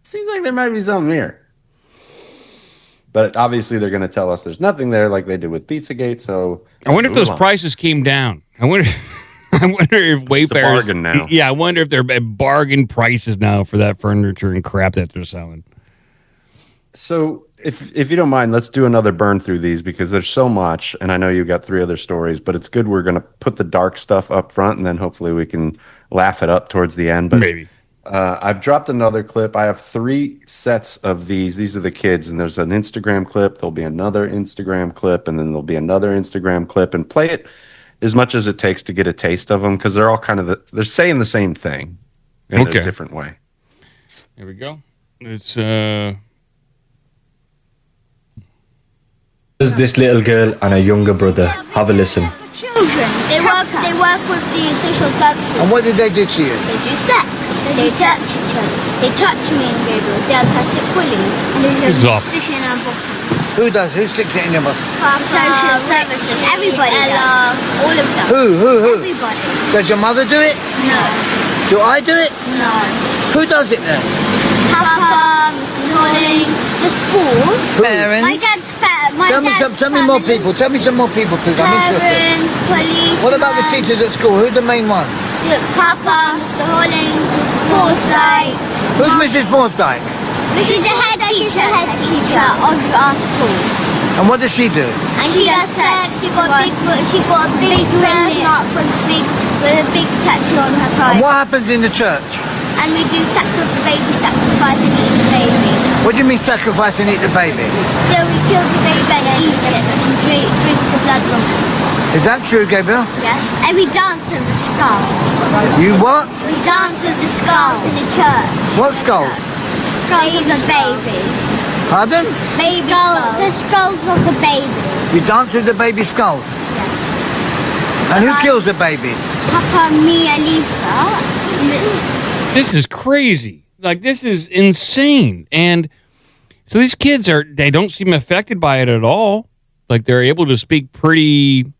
seems like there might be something here. But obviously, they're going to tell us there's nothing there like they did with Pizzagate. So I wonder if those prices came down. I wonder if Wayfair's bargain now. Yeah, I wonder if they're bargain prices now for that furniture and crap that they're selling. So if you don't mind, let's do another burn through these because there's so much, and I know you got 3 other stories, but it's good we're going to put the dark stuff up front, and then hopefully we can laugh it up towards the end. But maybe. I've dropped another clip. I have 3 sets of these. These are the kids, and there's an Instagram clip. There'll be another Instagram clip, and then there'll be another Instagram clip, and play it as much as it takes to get a taste of them because they're all kind of they're saying the same thing in a different way. Here we go. It's There's this little girl and a younger brother. Have a listen. Children. They work with the social services. And what did they do to you? They do sex. They touch each other. They touch me and Gabriel. They have plastic willies. And they stick it in our bottom. Who does? Who sticks it in your bottom? Social services. Everybody does. All of them. Who? Everybody. Does your mother do it? No. Do I do it? No. Who does it then? Papa, Mrs. Hollings, the school. Parents. My dad's Tell me more people. Tell me some more people, please. I'm interested. Parents, police. What about the teachers at school? Who's the main one? Papa, Mr. Hollings, Mrs. Forsyth. Who's Mrs. Forsyth? She's the head teacher of our school. And what does she do? And she does sex. She got a big birthmark with a big tattoo on her pride. And what happens in the church? And we do baby sacrifice and eat the baby. What do you mean sacrifice and eat the baby? So we kill the baby and eat it and drink the blood from it. Is that true, Gabriel? Yes. And we dance with the skulls. You what? We dance with the skulls in the church. What skulls? Skulls of the baby. Pardon? Baby skulls. The skulls of the baby. You dance with the baby skulls? Yes. And who kills the baby? Papa, me, and Lisa. This is crazy. Like, this is insane. And so these kids they don't seem affected by it at all. Like, they're able to speak pretty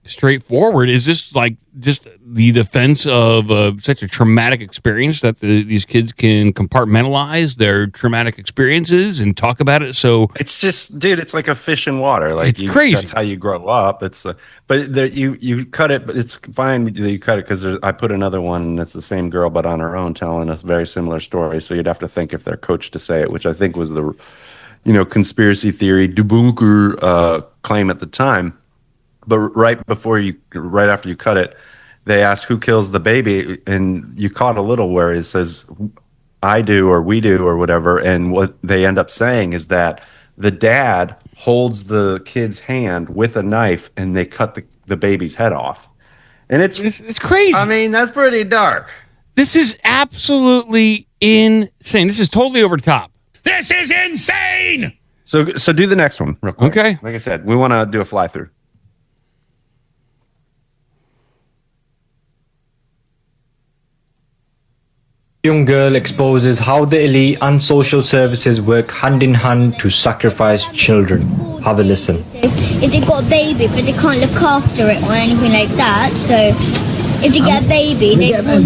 straightforward. Is this like just the defense of such a traumatic experience that these kids can compartmentalize their traumatic experiences and talk about it? So it's just, dude, it's like a fish in water. Like it's crazy. That's how you grow up. It's but there, you cut it, but it's fine that you cut it because I put another one and it's the same girl but on her own telling us very similar story. So you'd have to think if they're coached to say it, which I think was the conspiracy theory debunker claim at the time. But right after you cut it, they ask who kills the baby, and you caught a little where it says, I do or we do or whatever, and what they end up saying is that the dad holds the kid's hand with a knife, and they cut the baby's head off. And it's crazy. I mean, that's pretty dark. This is absolutely insane. This is totally over the top. This is insane. So do the next one real quick. Okay. Like I said, we want to do a fly through. Young girl exposes how the elite and social services work hand in hand to sacrifice children. Have a listen. If they got a baby, but they can't look after it or anything like that, so if they get a baby, they Who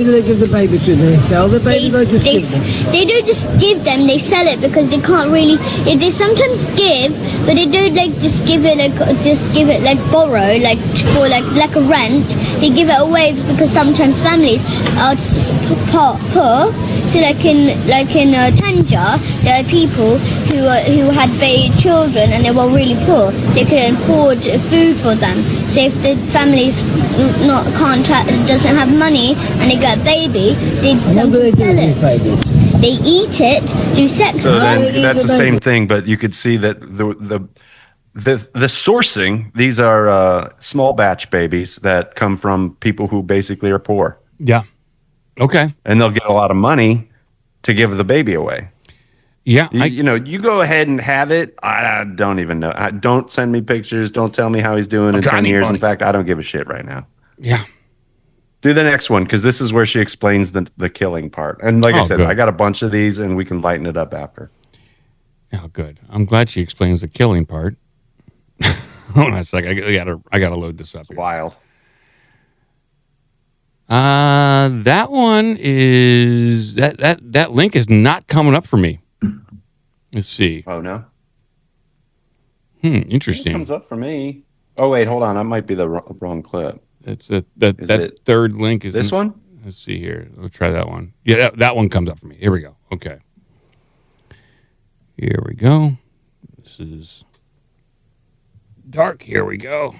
do they give the baby to? They sell the baby, or just give them? They don't just give them, they sell it because they can't really. They sometimes give, but they don't just give it like borrow, like for like a rent. They give it away because sometimes families are poor. So like in Tanja, there are people who had children and they were really poor. They couldn't afford food for them. So if the family's doesn't have money and they get a baby, they sometimes sell it. They eat it, do sex. So then that's the same thing, but you could see that the sourcing. These are small batch babies that come from people who basically are poor. Yeah. Okay. And they'll get a lot of money to give the baby away. Yeah. You go ahead and have it. I don't even know. Don't send me pictures. Don't tell me how he's doing in 10 years. In fact, I don't give a shit right now. Yeah. Do the next one, because this is where she explains the killing part. And like I said, good. I got a bunch of these, and we can lighten it up after. Oh, good. I'm glad she explains the killing part. Hold on a second. I gotta load this up. It's wild. That one is that link is not coming up for me. Let's see. Oh no. Interesting. It comes up for me. Oh wait, hold on. That might be the wrong clip. It's that third link is this one. Let's see here. Let's try that one. Yeah, that one comes up for me. Here we go. Okay. Here we go. This is dark. Here we go.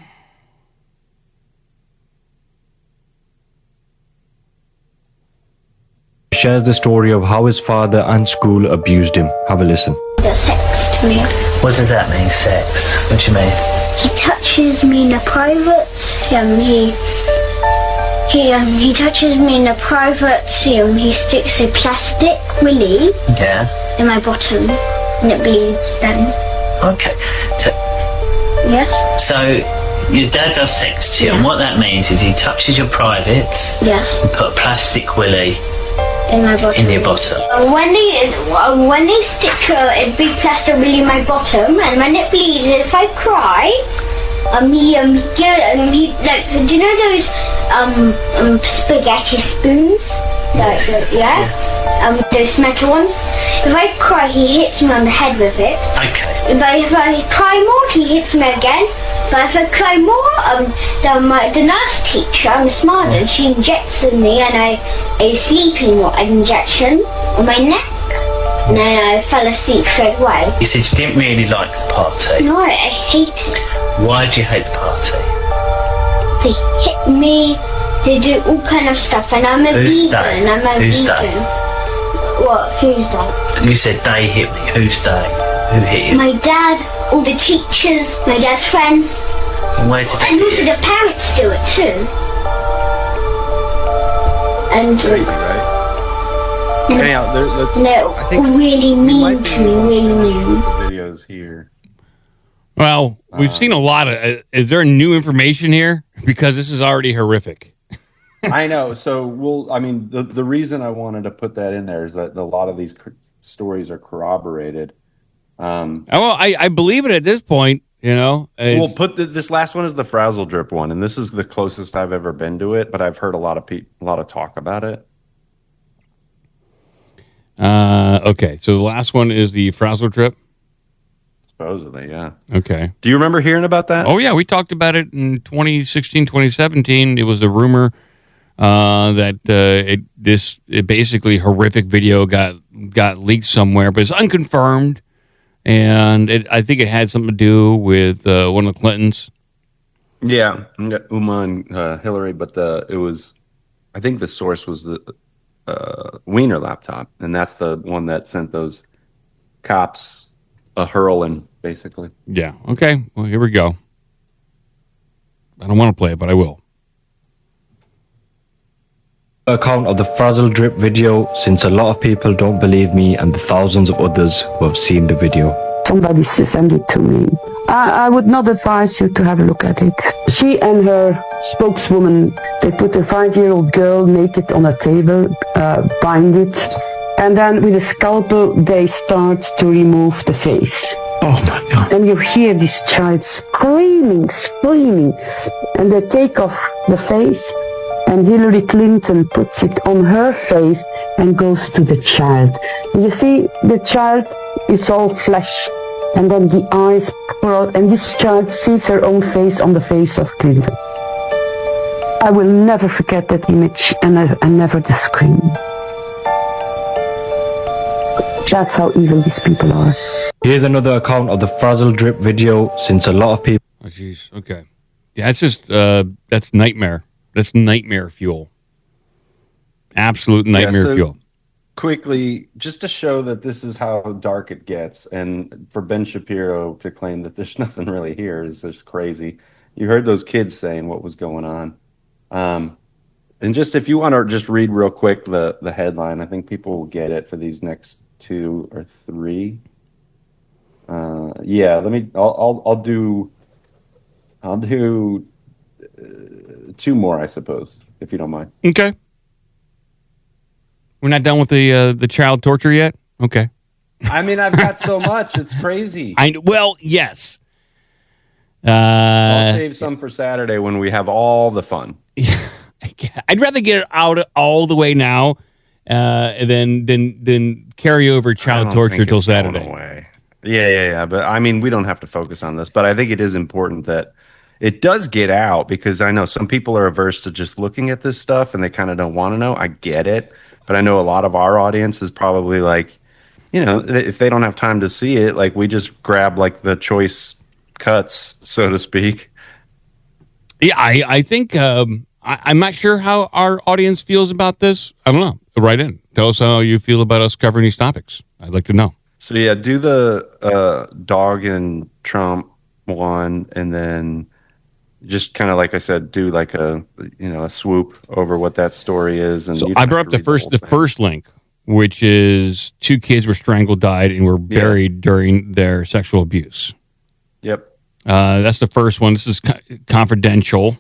Shares the story of how his father and school abused him. Have a listen. The sex to me. What does that mean, sex? What do you mean? He touches me in the privates. He touches me in the privates. He sticks a plastic willy in my bottom, and it bleeds then. Okay. So, yes. So your dad does sex to you, and what that means is he touches your privates. Yes. And put a plastic willy in my bottom. In your bottom. When they stick a big plastic willy in my bottom, and when it bleeds, if I cry, he like, do you know those spaghetti spoons? Those metal ones. If I cry, he hits me on the head with it. Okay. But if I cry more, he hits me again. But if I cry more, the nurse teacher, Miss Marden, she injects me, and a sleeping injection on my neck. And then I fell asleep straight away. You said you didn't really like the party. No, I hate it. Why do you hate the party? They hit me. They do all kind of stuff, and I'm a vegan. Who's they? What? Who's that? You said they hit me. Who's they? Who hit you? My dad, all the teachers, my dad's friends. And where did they And also the parents do it too. And Anyhow, they're really mean to me, really mean. Videos here. Well, we've seen a lot of. Is there new information here? Because this is already horrific. I know. So the reason I wanted to put that in there is that a lot of these stories are corroborated. I believe it at this point. We'll put this last one is the Frazzle Drip one, and this is the closest I've ever been to it. But I've heard a lot of talk about it. Okay, so the last one is the Frazzle Drip. Supposedly, yeah. Okay. Do you remember hearing about that? Oh, yeah. We talked about it in 2016, 2017. It was a rumor that it basically horrific video got leaked somewhere, but it's unconfirmed. And I think it had something to do with one of the Clintons. Yeah, Uma and Hillary, but it was, I think the source was the Wiener laptop, and that's the one that sent those cops a hurling, basically. Yeah. Okay. Well, here we go. I don't want to play it, but I will. Account of the frazzle drip video, since a lot of people don't believe me and the thousands of others who have seen the video. Somebody sent it to me. I would not advise you to have a look at it. She and her spokeswoman, they put a 5-year-old girl naked on a table, bind it, and then with a scalpel they start to remove the face. Oh my God. And you hear this child screaming, and they take off the face, and Hillary Clinton puts it on her face and goes to the child. You see, the child is all flesh, and then the eyes pour out, and this child sees her own face on the face of Clinton. I will never forget that image, and never the scream. That's how evil these people are. Here's another account of the frazzle drip video, since a lot of people... Oh, jeez. Okay. Yeah, that's just, that's nightmare. That's nightmare fuel. Absolute nightmare fuel. Quickly, just to show that this is how dark it gets, and for Ben Shapiro to claim that there's nothing really here is just crazy. You heard those kids saying what was going on. And just if you want to just read real quick the headline, I think people will get it for these next 2 or 3. Yeah, I'll do 2 more, I suppose, if you don't mind. Okay. We're not done with the child torture yet? Okay. I mean, I've got so much. It's crazy. Well, yes. I'll save some for Saturday when we have all the fun. I'd rather get it out all the way now than carry over child torture till Saturday. Away. Yeah. But I mean, we don't have to focus on this, but I think it is important that it does get out, because I know some people are averse to just looking at this stuff and they kind of don't want to know. I get it. But I know a lot of our audience is probably like, if they don't have time to see it, like we just grab like the choice cuts, so to speak. Yeah, I think I'm not sure how our audience feels about this. I don't know. Write in. Tell us how you feel about us covering these topics. I'd like to know. So yeah, do the dog and Trump one, and then just kind of like I said, do like a swoop over what that story is. And so I brought up the first link, which is 2 kids were strangled, died, and were buried during their sexual abuse. Yep. That's the first one. This is confidential.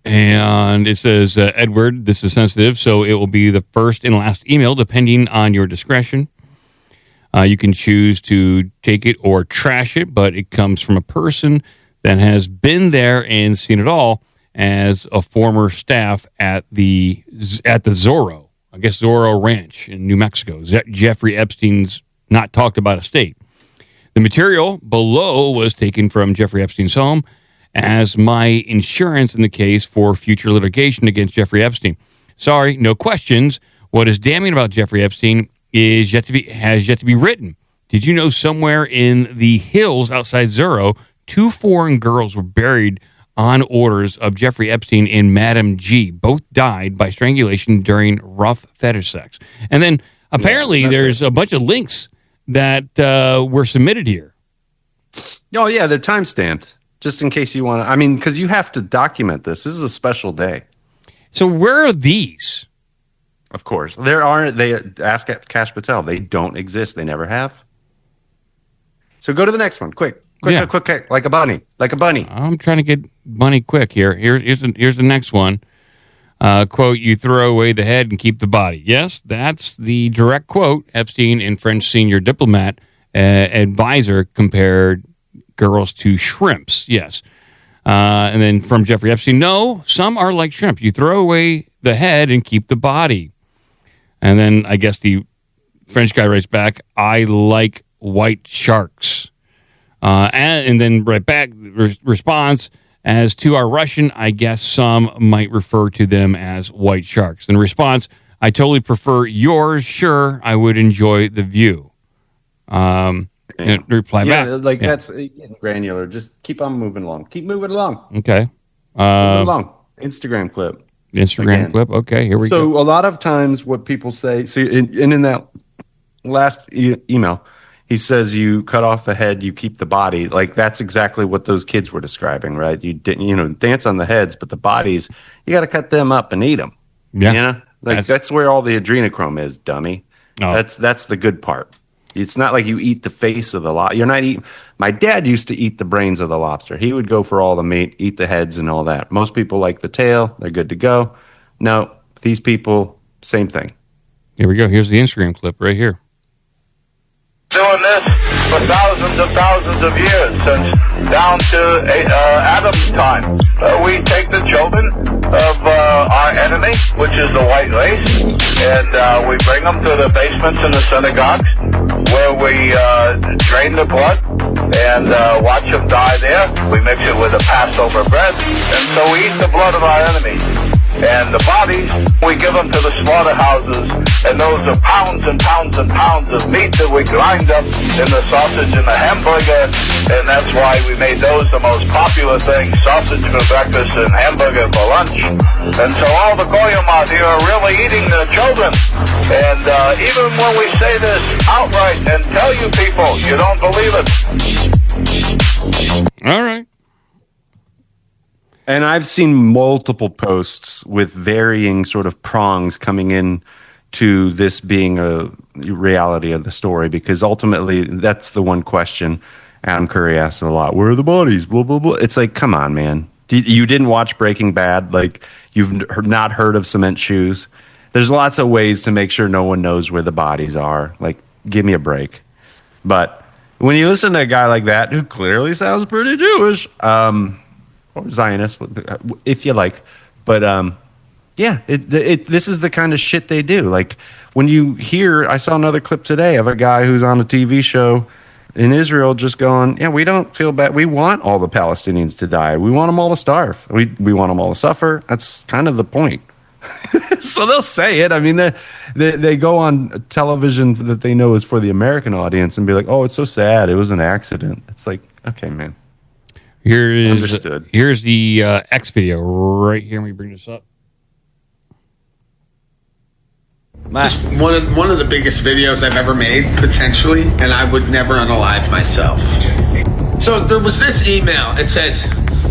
And it says, Edward, this is sensitive, so it will be the first and last email, depending on your discretion. You can choose to take it or trash it, but it comes from a person that has been there and seen it all, as a former staff at the Zorro, I guess Zorro Ranch in New Mexico. Jeffrey Epstein's not talked about estate. The material below was taken from Jeffrey Epstein's home as my insurance in the case for future litigation against Jeffrey Epstein. Sorry, no questions. What is damning about Jeffrey Epstein has yet to be written. Did you know somewhere in the hills outside Zorro, 2 foreign girls were buried on orders of Jeffrey Epstein and Madam G? Both died by strangulation during rough fetish sex. And then apparently there's a bunch of links that were submitted here. Oh, yeah, they're time-stamped, just in case you want to. I mean, because you have to document this. This is a special day. So where are these? Of course. They ask Kash Patel. They don't exist. They never have. So go to the next one. Quick, like a bunny. I'm trying to get bunny quick here. Here's the next one. Quote, you throw away the head and keep the body. Yes, that's the direct quote. Epstein and French senior diplomat advisor compared girls to shrimps. Yes. And then from Jeffrey Epstein, no, some are like shrimp. You throw away the head and keep the body. And then I guess the French guy writes back, I like white sharks. And then right back, response, as to our Russian, I guess some might refer to them as white sharks. In response, I totally prefer yours. Sure, I would enjoy the view. Reply back. That's granular. Just keep on moving along. Keep moving along. Okay. Moving along. Instagram clip. Clip. Okay, here we go. So a lot of times what people say, in that last email, he says you cut off the head, you keep the body. Like that's exactly what those kids were describing, right? You didn't, dance on the heads, but the bodies, you got to cut them up and eat them. Yeah. You know? Like that's where all the adrenochrome is, dummy. Oh. That's the good part. It's not like you eat the face of the lobster. You're not eating. My dad used to eat the brains of the lobster. He would go for all the meat, eat the heads and all that. Most people like the tail. They're good to go. No, these people, same thing. Here we go. Here's the Instagram clip right here. Doing this for thousands of years, since down to Adam's time. We take the children of our enemy, which is the white race, and we bring them to the basements in the synagogues, where we drain the blood and watch them die there. We mix it with the Passover bread, and so we eat the blood of our enemies. And the bodies, we give them to the slaughterhouses, and those are pounds and pounds and pounds of meat that we grind up in the sausage and the hamburger, and that's why we made those the most popular thing, sausage for breakfast and hamburger for lunch. And so all the goyim out here are really eating their children. And even when we say this outright and tell you people, you don't believe it. All right. And I've seen multiple posts with varying sort of prongs coming in to this being a reality of the story, because ultimately that's the one question Adam Curry asks a lot. Where are the bodies? Blah, blah, blah. It's like, come on, man. You didn't watch Breaking Bad? Like, you've not heard of cement shoes? There's lots of ways to make sure no one knows where the bodies are. Like, give me a break. But when you listen to a guy like that, who clearly sounds pretty Jewish, or Zionist, if you like. But yeah, this is the kind of shit they do. Like when you hear, I saw another clip today of a guy who's on a TV show in Israel just going, yeah, we don't feel bad. We want all the Palestinians to die. We want them all to starve. We want them all to suffer. That's kind of the point. So they'll say it. I mean, they go on television that they know is for the American audience and be like, oh, it's so sad. It was an accident. It's like, okay, man. Understood. Here's the X video right here. Let me bring this up. Just one of the biggest videos I've ever made, potentially, and I would never unalive myself. So there was this email. It says,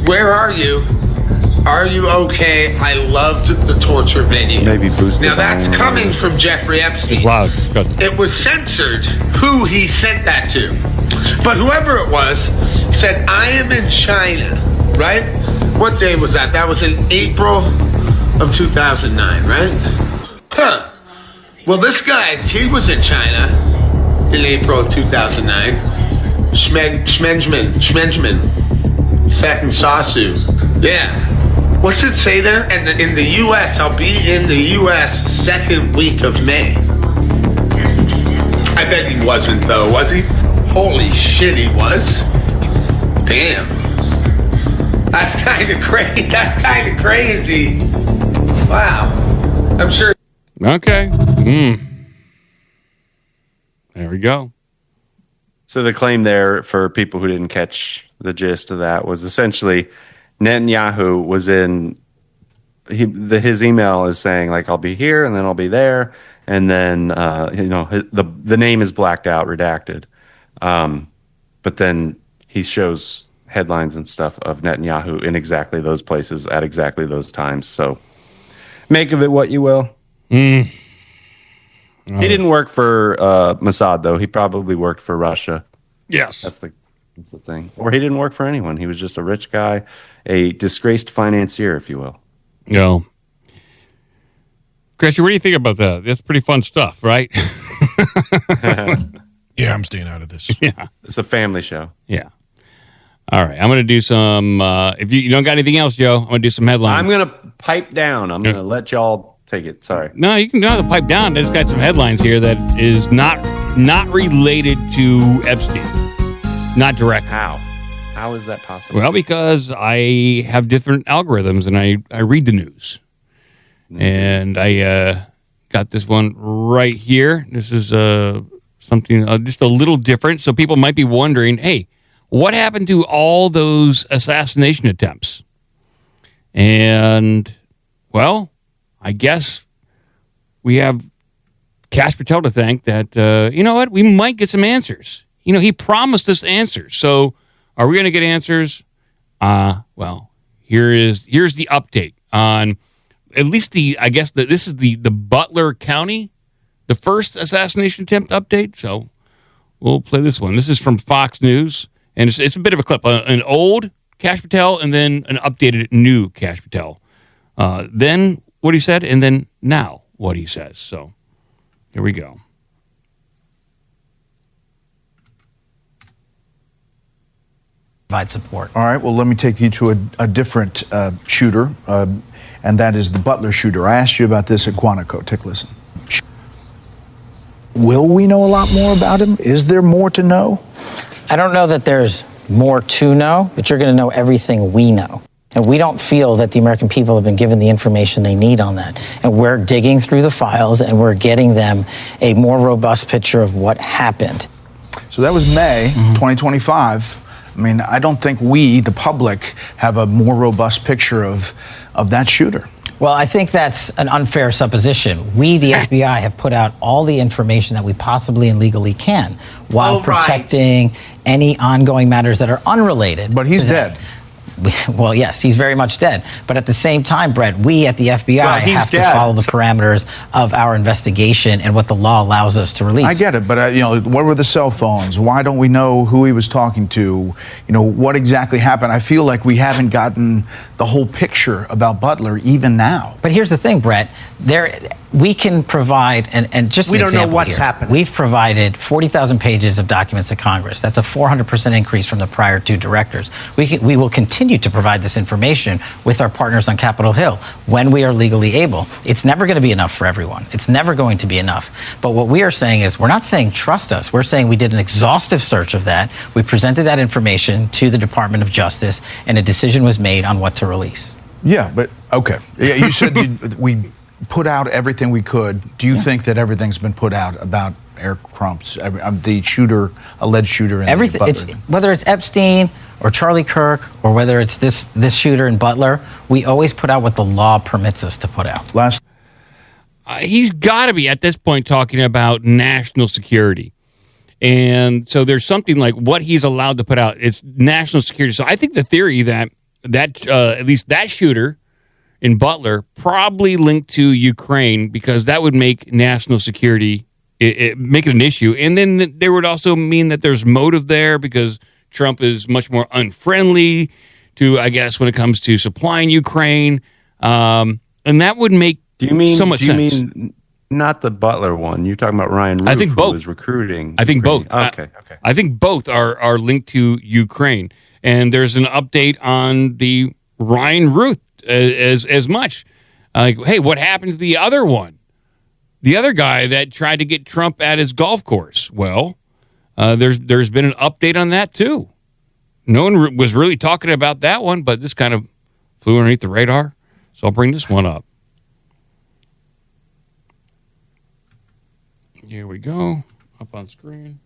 "Where are you? Are you okay? I loved the torture video." Maybe boost. Now that's coming from Jeffrey Epstein. It's loud. It was censored who he sent that to. But whoever it was said, I am in China, right? What day was that? That was in April of 2009, right? Huh. Well, this guy, he was in China in April of 2009. Schmenjman. Second Sasu. Yeah. What's it say there? And in the U.S., I'll be in the U.S. second week of May. I bet he wasn't, though, was he? Holy shit, he was. Damn. That's kind of crazy. That's kind of crazy. Wow. I'm sure. Okay. There we go. So the claim there, for people who didn't catch the gist of that, was essentially Netanyahu was in, his email is saying, like, I'll be here and then I'll be there. And then, the name is blacked out, redacted. But then he shows headlines and stuff of Netanyahu in exactly those places at exactly those times. So make of it what you will. He didn't work for Mossad, though. He probably worked for Russia. Yes. That's the thing. Or he didn't work for anyone. He was just a rich guy, a disgraced financier, if you will. No. Chris, what do you think about that? That's pretty fun stuff, right? Yeah, I'm staying out of this. Yeah. It's a family show. Yeah. All right. I'm going to do some, if you don't got anything else, Joe, I'm going to do some headlines. I'm going to pipe down. I'm going to let y'all take it. Sorry. No, you can go to pipe down. It's got some headlines here that is not related to Epstein. Not direct. How is that possible? Well, because I have different algorithms and I read the news. And I got this one right here. This is something just a little different. So people might be wondering, hey, what happened to all those assassination attempts? And, well, I guess we have Kash Patel to thank that, you know what, we might get some answers. You know, he promised us answers. So are we going to get answers? Well, here's the update on at least this is the Butler County, the first assassination attempt update. So we'll play this one. This is from Fox News, and it's a bit of a clip. An old Kash Patel and then an updated new Kash Patel. Then what he said, and then now what he says. So here we go. Provide support. All right, well, let me take you to a different shooter, and that is the Butler shooter. I asked you about this at Quantico. Take a listen. Will we know a lot more about him? Is there more to know? I don't know that there's more to know, but you're going to know everything we know. And we don't feel that the American people have been given the information they need on that. And we're digging through the files and we're getting them a more robust picture of what happened. So that was May 2025. I mean, I don't think we, the public, have a more robust picture of that shooter. Well, I think that's an unfair supposition. We, the FBI, have put out all the information that we possibly and legally can while protecting any ongoing matters that are unrelated. But he's dead. Well, yes, he's very much dead. But at the same time, Brett, we at the FBI have to follow the parameters of our investigation and what the law allows us to release. I get it, but what were the cell phones? Why don't we know who he was talking to? What exactly happened? I feel like we haven't gotten the whole picture about Butler even now. But here's the thing, Brett. We can provide, and just we don't know what's happening. We've provided 40,000 pages of documents to Congress. That's a 400% increase from the prior two directors. We will continue to provide this information with our partners on Capitol Hill when we are legally able. It's never going to be enough for everyone. It's never going to be enough. But what we are saying is, we're not saying trust us. We're saying we did an exhaustive search of that. We presented that information to the Department of Justice, and a decision was made on what to release. Yeah, but okay. Yeah, you said we put out everything we could. Do you think that everything's been put out about Eric Crump's, the shooter, alleged shooter in Butler? Whether it's Epstein or Charlie Kirk or whether it's this shooter in Butler, we always put out what the law permits us to put out. He's got to be at this point talking about national security. And so there's something like what he's allowed to put out. It's national security. So I think the theory that at least that shooter in Butler probably linked to Ukraine, because that would make national security, make it an issue. And then there would also mean that there's motive there, because Trump is much more unfriendly to, I guess, when it comes to supplying Ukraine. And that would make so much sense. Do you mean not the Butler one? You're talking about Ryan Roof, I think both. Who was recruiting. I think both. Okay. I think both are linked to Ukraine. And there's an update on the Ryan Roof as much. Like, hey, what happened to the other one? The other guy that tried to get Trump at his golf course. Well, there's been an update on that too. No one was really talking about that one, but this kind of flew underneath the radar. So I'll bring this one up. Here we go. Up on screen.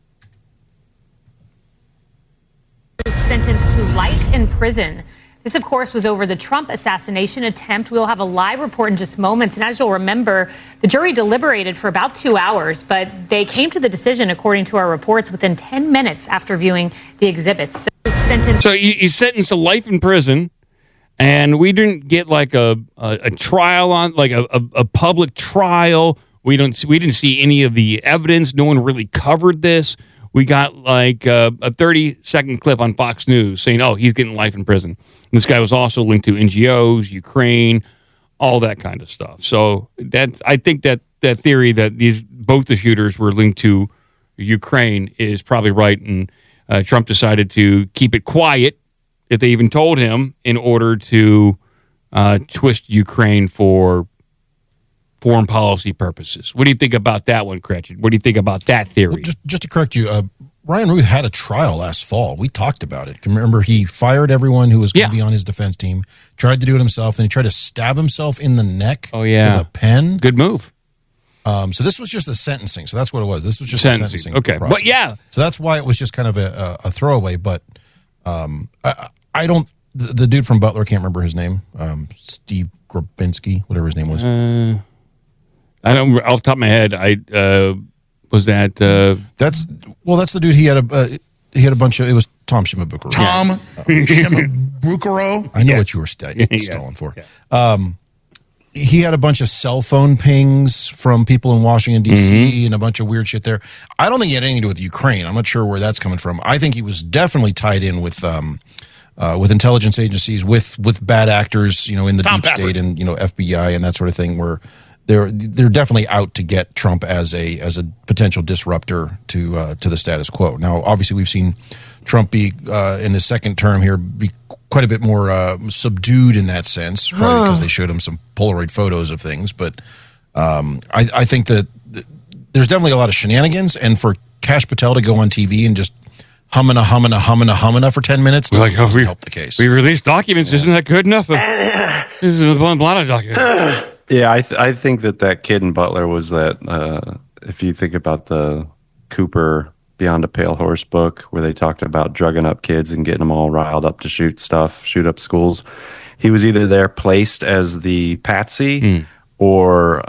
Sentenced to life in prison. This, of course, was over the Trump assassination attempt. We'll have a live report in just moments. And as you'll remember, the jury deliberated for about 2 hours, but they came to the decision, according to our reports, within 10 minutes after viewing the exhibits. So he's sentenced to life in prison, and we didn't get like a trial on, like a public trial. We didn't see any of the evidence. No one really covered this. We got like a 30-second clip on Fox News saying, oh, he's getting life in prison. And this guy was also linked to NGOs, Ukraine, all that kind of stuff. So I think that theory that both the shooters were linked to Ukraine is probably right. And Trump decided to keep it quiet, if they even told him, in order to twist Ukraine for foreign policy purposes. What do you think about that one, Gretchen? What do you think about that theory? Well, just to correct you, Ryan Ruth had a trial last fall. We talked about it. Remember, he fired everyone who was going to be on his defense team, tried to do it himself, then he tried to stab himself in the neck with a pen. Good move. So this was just the sentencing. So that's what it was. This was just sentencing. Okay. process. But yeah. So that's why it was just kind of a throwaway. But I don't, the dude from Butler, I can't remember his name, Steve Grabinski, whatever his name was. I don't, off the top of my head, was that that's the dude. He had a bunch of, it was Tom Shimabukuro. Shimabukuro. I know what you were stalling for. Yeah. he had a bunch of cell phone pings from people in Washington, D.C., and a bunch of weird shit there. I don't think he had anything to do with Ukraine. I'm not sure where that's coming from. I think he was definitely tied in with intelligence agencies, with bad actors, in the deep state and, FBI and that sort of thing, where they're definitely out to get Trump as a potential disruptor to the status quo. Now, obviously, we've seen Trump be in his second term here be quite a bit more subdued in that sense, probably because they showed him some Polaroid photos of things. But I think that there's definitely a lot of shenanigans, and for Kash Patel to go on TV and just humming for 10 minutes doesn't help the case. We released documents. Isn't that good enough? This is a lot of documents. Yeah, I think that kid in Butler was that, if you think about the Cooper Beyond a Pale Horse book, where they talked about drugging up kids and getting them all riled up to shoot up schools, he was either there placed as the patsy or,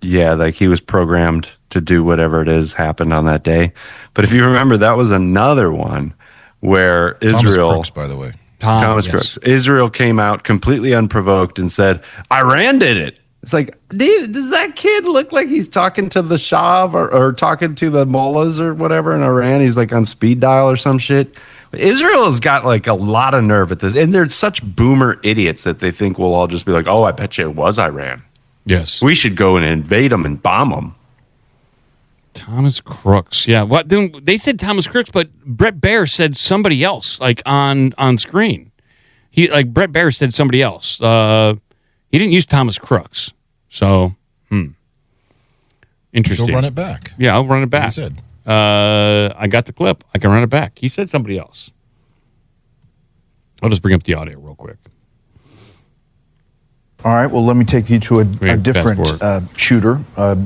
he was programmed to do whatever it is happened on that day. But if you remember, that was another one where Israel... Thomas Crooks, by the way. Thomas Crooks. Israel came out completely unprovoked and said, Iran did it. It's like, does that kid look like he's talking to the Shah or talking to the mullahs or whatever in Iran? He's like on speed dial or some shit. Israel has got like a lot of nerve at this. And they're such boomer idiots that they think we'll all just be like, oh, I bet you it was Iran. Yes. We should go and invade them and bomb them. Thomas Crooks. Yeah. What? They said Thomas Crooks, but Brett Baer said somebody else, like on screen. Brett Baer said somebody else. He didn't use Thomas Crooks. So, interesting. Go run it back. Yeah, I'll run it back. He said. I got the clip. I can run it back. He said somebody else. I'll just bring up the audio real quick. All right. Well, let me take you to a different shooter. What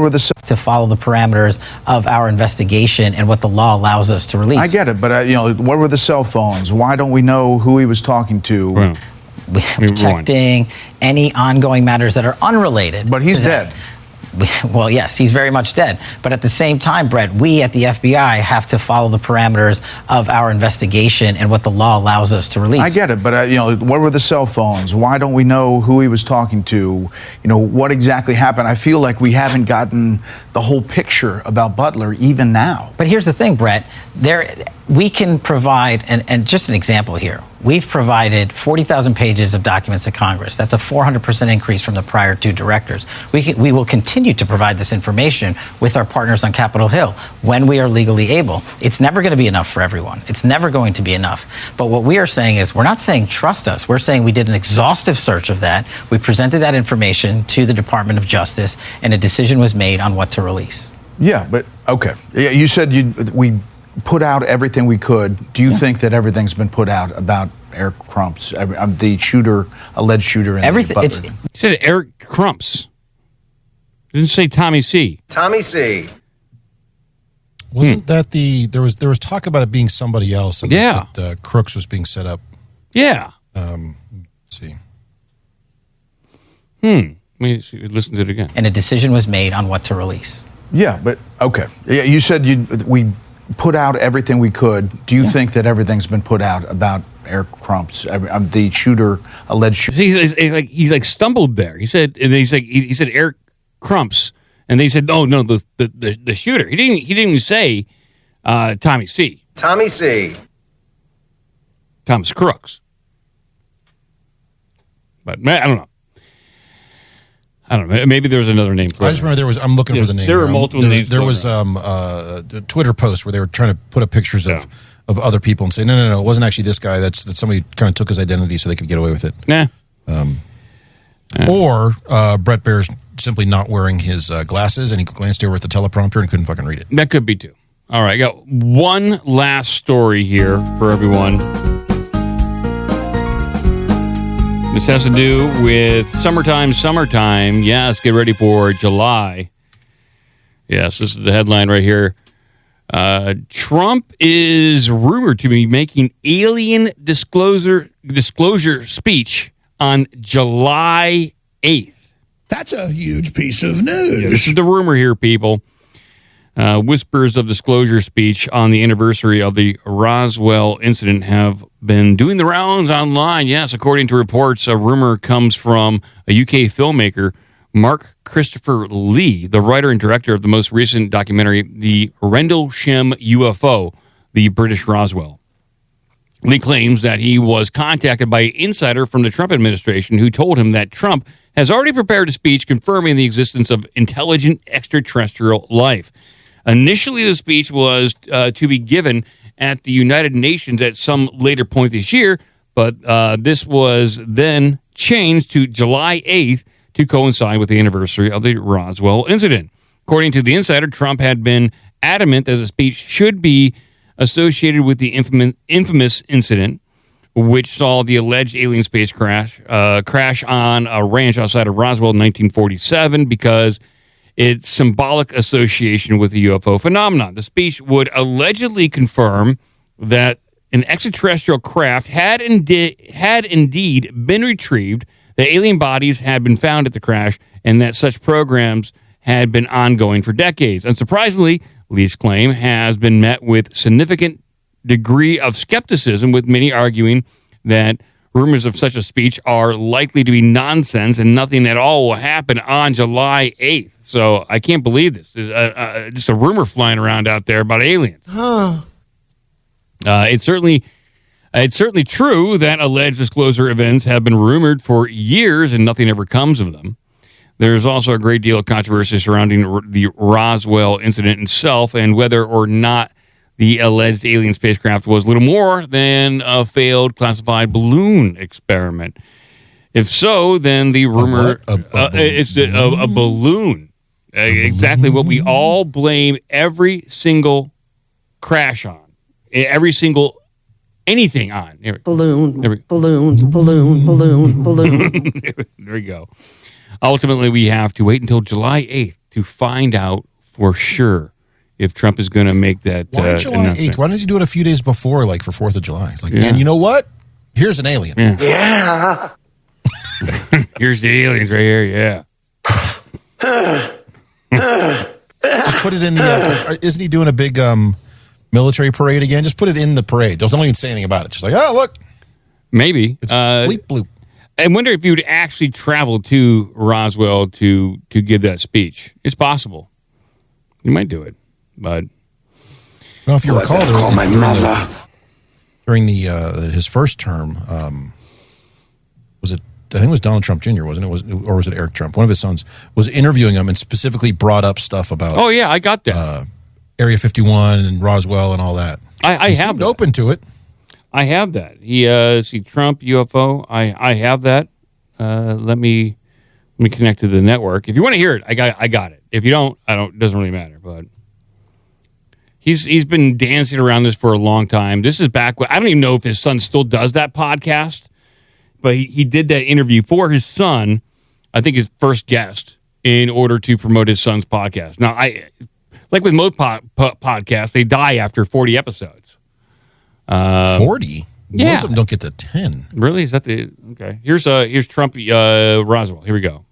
were the... To follow the parameters of our investigation and what the law allows us to release. I get it, but, what were the cell phones? Why don't we know who he was talking to? Well, protecting any ongoing matters that are unrelated. But he's dead. Well, yes, he's very much dead. But at the same time, Brett, we at the FBI have to follow the parameters of our investigation and what the law allows us to release. I get it, but, what were the cell phones? Why don't we know who he was talking to? What exactly happened? I feel like we haven't gotten the whole picture about Butler even now. But here's the thing, Brett. We can provide, and just an example here, we've provided 40,000 pages of documents to Congress. That's a 400% increase from the prior two directors. We will continue to provide this information with our partners on Capitol Hill when we are legally able. It's never going to be enough for everyone. It's never going to be enough. But what we are saying is, we're not saying trust us. We're saying we did an exhaustive search of that. We presented that information to the Department of Justice, and a decision was made on what to release. Yeah, but, okay. You said we put out everything we could. Do you think that everything's been put out about Eric Crumps, the alleged shooter in Butler? He said Eric Crumps. Didn't say Tommy C. Tommy C. Wasn't that there was talk about it being somebody else? And that Crooks was being set up. Yeah. Let's see. Let me listen to it again. And a decision was made on what to release. Yeah, but okay. Yeah, you said we put out everything we could. Do you think that everything's been put out about Eric Crumps, the alleged shooter? See, he's like stumbled there. He said Eric Crumps, and they said, oh no, the shooter. He didn't even say Tommy C. Tommy C. Thomas Crooks. But I don't know. Maybe there was another name for it. I just remember I'm looking for the name. There were multiple names. There was a Twitter post where they were trying to put up pictures of other people and say, no, it wasn't actually this guy. That somebody kind of took his identity so they could get away with it. Nah. Or Brett Baer's simply not wearing his glasses, and he glanced over at the teleprompter and couldn't fucking read it. That could be too. All right, I got one last story here for everyone. This has to do with summertime. Yes, get ready for July. Yes, this is the headline right here. Trump is rumored to be making alien disclosure speech on July 8th. That's a huge piece of news. Yeah, this is the rumor here, people. Whispers of disclosure speech on the anniversary of the Roswell incident have been doing the rounds online. Yes, according to reports, a rumor comes from a UK filmmaker, Mark Christopher Lee, the writer and director of the most recent documentary, The Rendlesham UFO, the British Roswell. Lee claims that he was contacted by an insider from the Trump administration who told him that Trump has already prepared a speech confirming the existence of intelligent extraterrestrial life. Initially, the speech was to be given at the United Nations at some later point this year, but this was then changed to July 8th to coincide with the anniversary of the Roswell incident. According to the insider, Trump had been adamant that the speech should be associated with the infamous incident, which saw the alleged alien space crash on a ranch outside of Roswell in 1947 because its symbolic association with the UFO phenomenon. The speech would allegedly confirm that an extraterrestrial craft had indeed been retrieved, that alien bodies had been found at the crash, and that such programs had been ongoing for decades. Unsurprisingly, Lee's claim has been met with significant degree of skepticism, with many arguing that rumors of such a speech are likely to be nonsense and nothing at all will happen on July 8th. So I can't believe this. There's just a rumor flying around out there about aliens. It's certainly true that alleged disclosure events have been rumored for years and nothing ever comes of them. There's also a great deal of controversy surrounding the Roswell incident itself and whether or not the alleged alien spacecraft was little more than a failed classified balloon experiment. If so, then the rumor it's a balloon. Exactly what we all blame every single crash on, every single anything on. Balloon. There we go. Ultimately, we have to wait until July 8th to find out for sure if Trump is going to make that. Why July 8th? Why didn't he do it a few days before, like for 4th of July? It's like, man, you know what? Here's an alien. Yeah. Here's the aliens right here. Yeah. Just put it in the. Isn't he doing a big military parade again? Just put it in the parade. Don't even say anything about it. Just like, oh, look. Maybe. It's bleep bloop. I wonder if you would actually travel to Roswell to give that speech. It's possible. You might do it, but well, if you recall, call my mother during the his first term. Was it? I think it was Donald Trump Jr. wasn't it? Or was it Eric Trump? One of his sons was interviewing him and specifically brought up stuff about. Oh yeah, I got that. Area 51 and Roswell and all that. I have that. Open to it. I have that. He see Trump UFO. I have that. Let me connect to the network. If you want to hear it, I got it. If you don't, I don't. It doesn't really matter. But he's been dancing around this for a long time. This is back when I don't even know if his son still does that podcast, but he did that interview for his son. I think his first guest in order to promote his son's podcast. Now like with most podcasts, they die after 40 episodes. 40? Yeah. Most of them don't get to 10. Really? Is that the... Okay. Here's Trump, Roswell. Here we go.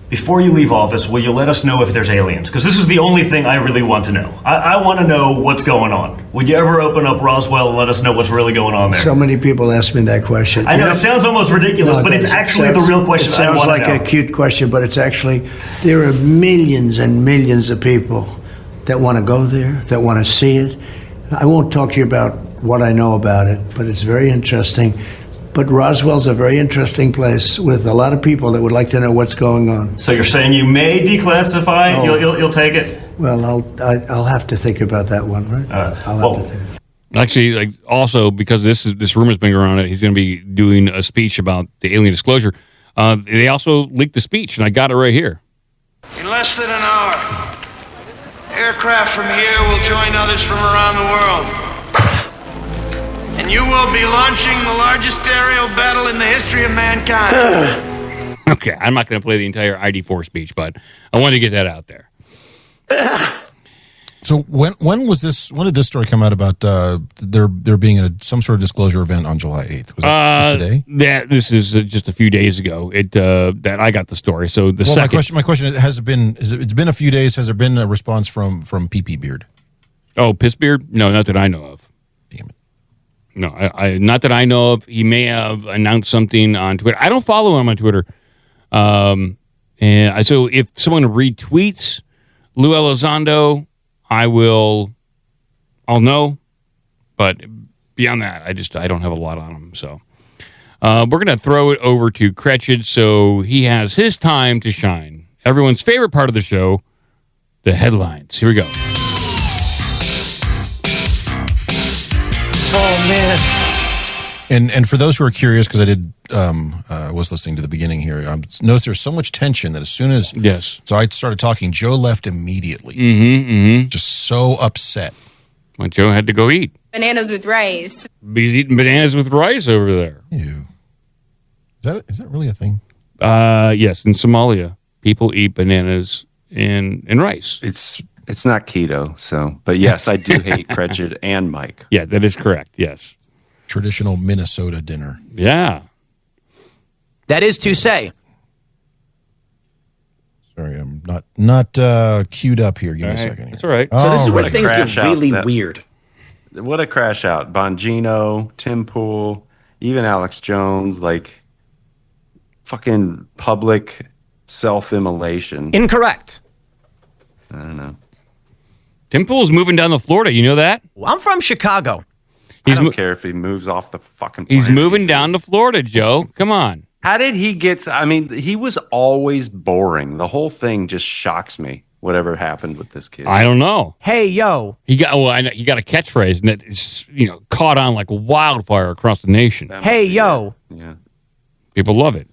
Before you leave office, will you let us know if there's aliens? Because this is the only thing I really want to know. I want to know what's going on. Would you ever open up Roswell and let us know what's really going on there? So many people ask me that question. I know, it sounds almost ridiculous, but it's actually the real question I want to know. It sounds like a cute question, but it's actually... There are millions and millions of people that want to go there, that want to see it. I won't talk to you about what I know about it, but it's very interesting. But Roswell's a very interesting place with a lot of people that would like to know what's going on. So you're saying you may declassify? Oh. You'll take it? Well, I'll have to think about that one, right? I'll have to think. Actually, like also because this rumor's been going around, he's going to be doing a speech about the alien disclosure. They also leaked the speech, and I got it right here. In less than an hour, aircraft from here will join others from around the world. And you will be launching the largest aerial battle in the history of mankind. Okay, I'm not going to play the entire ID4 speech, but I wanted to get that out there. So when was this? When did this story come out about there being some sort of disclosure event on July 8th? Was that just today? This is just a few days ago. That I got the story. So my question it's been a few days. Has there been a response from PP Beard? Oh, Piss Beard? No, not that I know of. Damn it. No, I not that I know of. He may have announced something on Twitter. I don't follow him on Twitter. So if someone retweets Lou Elizondo, I'll know. But beyond that, I don't have a lot on him. So we're going to throw it over to Cretched so he has his time to shine. Everyone's favorite part of the show, the headlines. Here we go. Oh, man. And for those who are curious, because I did was listening to the beginning here, notice there's so much tension that as soon as so I started talking, Joe left immediately. Just so upset. Well, Joe had to go eat Bananas with rice. He's eating bananas with rice over there. Ew. Is that really a thing? Yes, in Somalia, people eat bananas in rice. It's not keto, so but yes, I do hate Cretched and Mike. Yeah, that is correct. Yes. Traditional Minnesota dinner. Yeah. That is to say. Sorry, I'm not queued up here. Give me a second here. That's all right. So this is where things get really weird. What a crash out. Bongino, Tim Pool, even Alex Jones, like fucking public self-immolation. Incorrect. I don't know. Tim Pool's moving down to Florida. You know that? Well, I'm from Chicago. I don't care if he moves off the fucking planet. He's moving down to Florida, Joe. Come on. How did he get... I mean, he was always boring. The whole thing just shocks me, whatever happened with this kid. I don't know. Hey, yo. He got a catchphrase and that is, caught on like wildfire across the nation. Hey, yo. Yeah. People love it.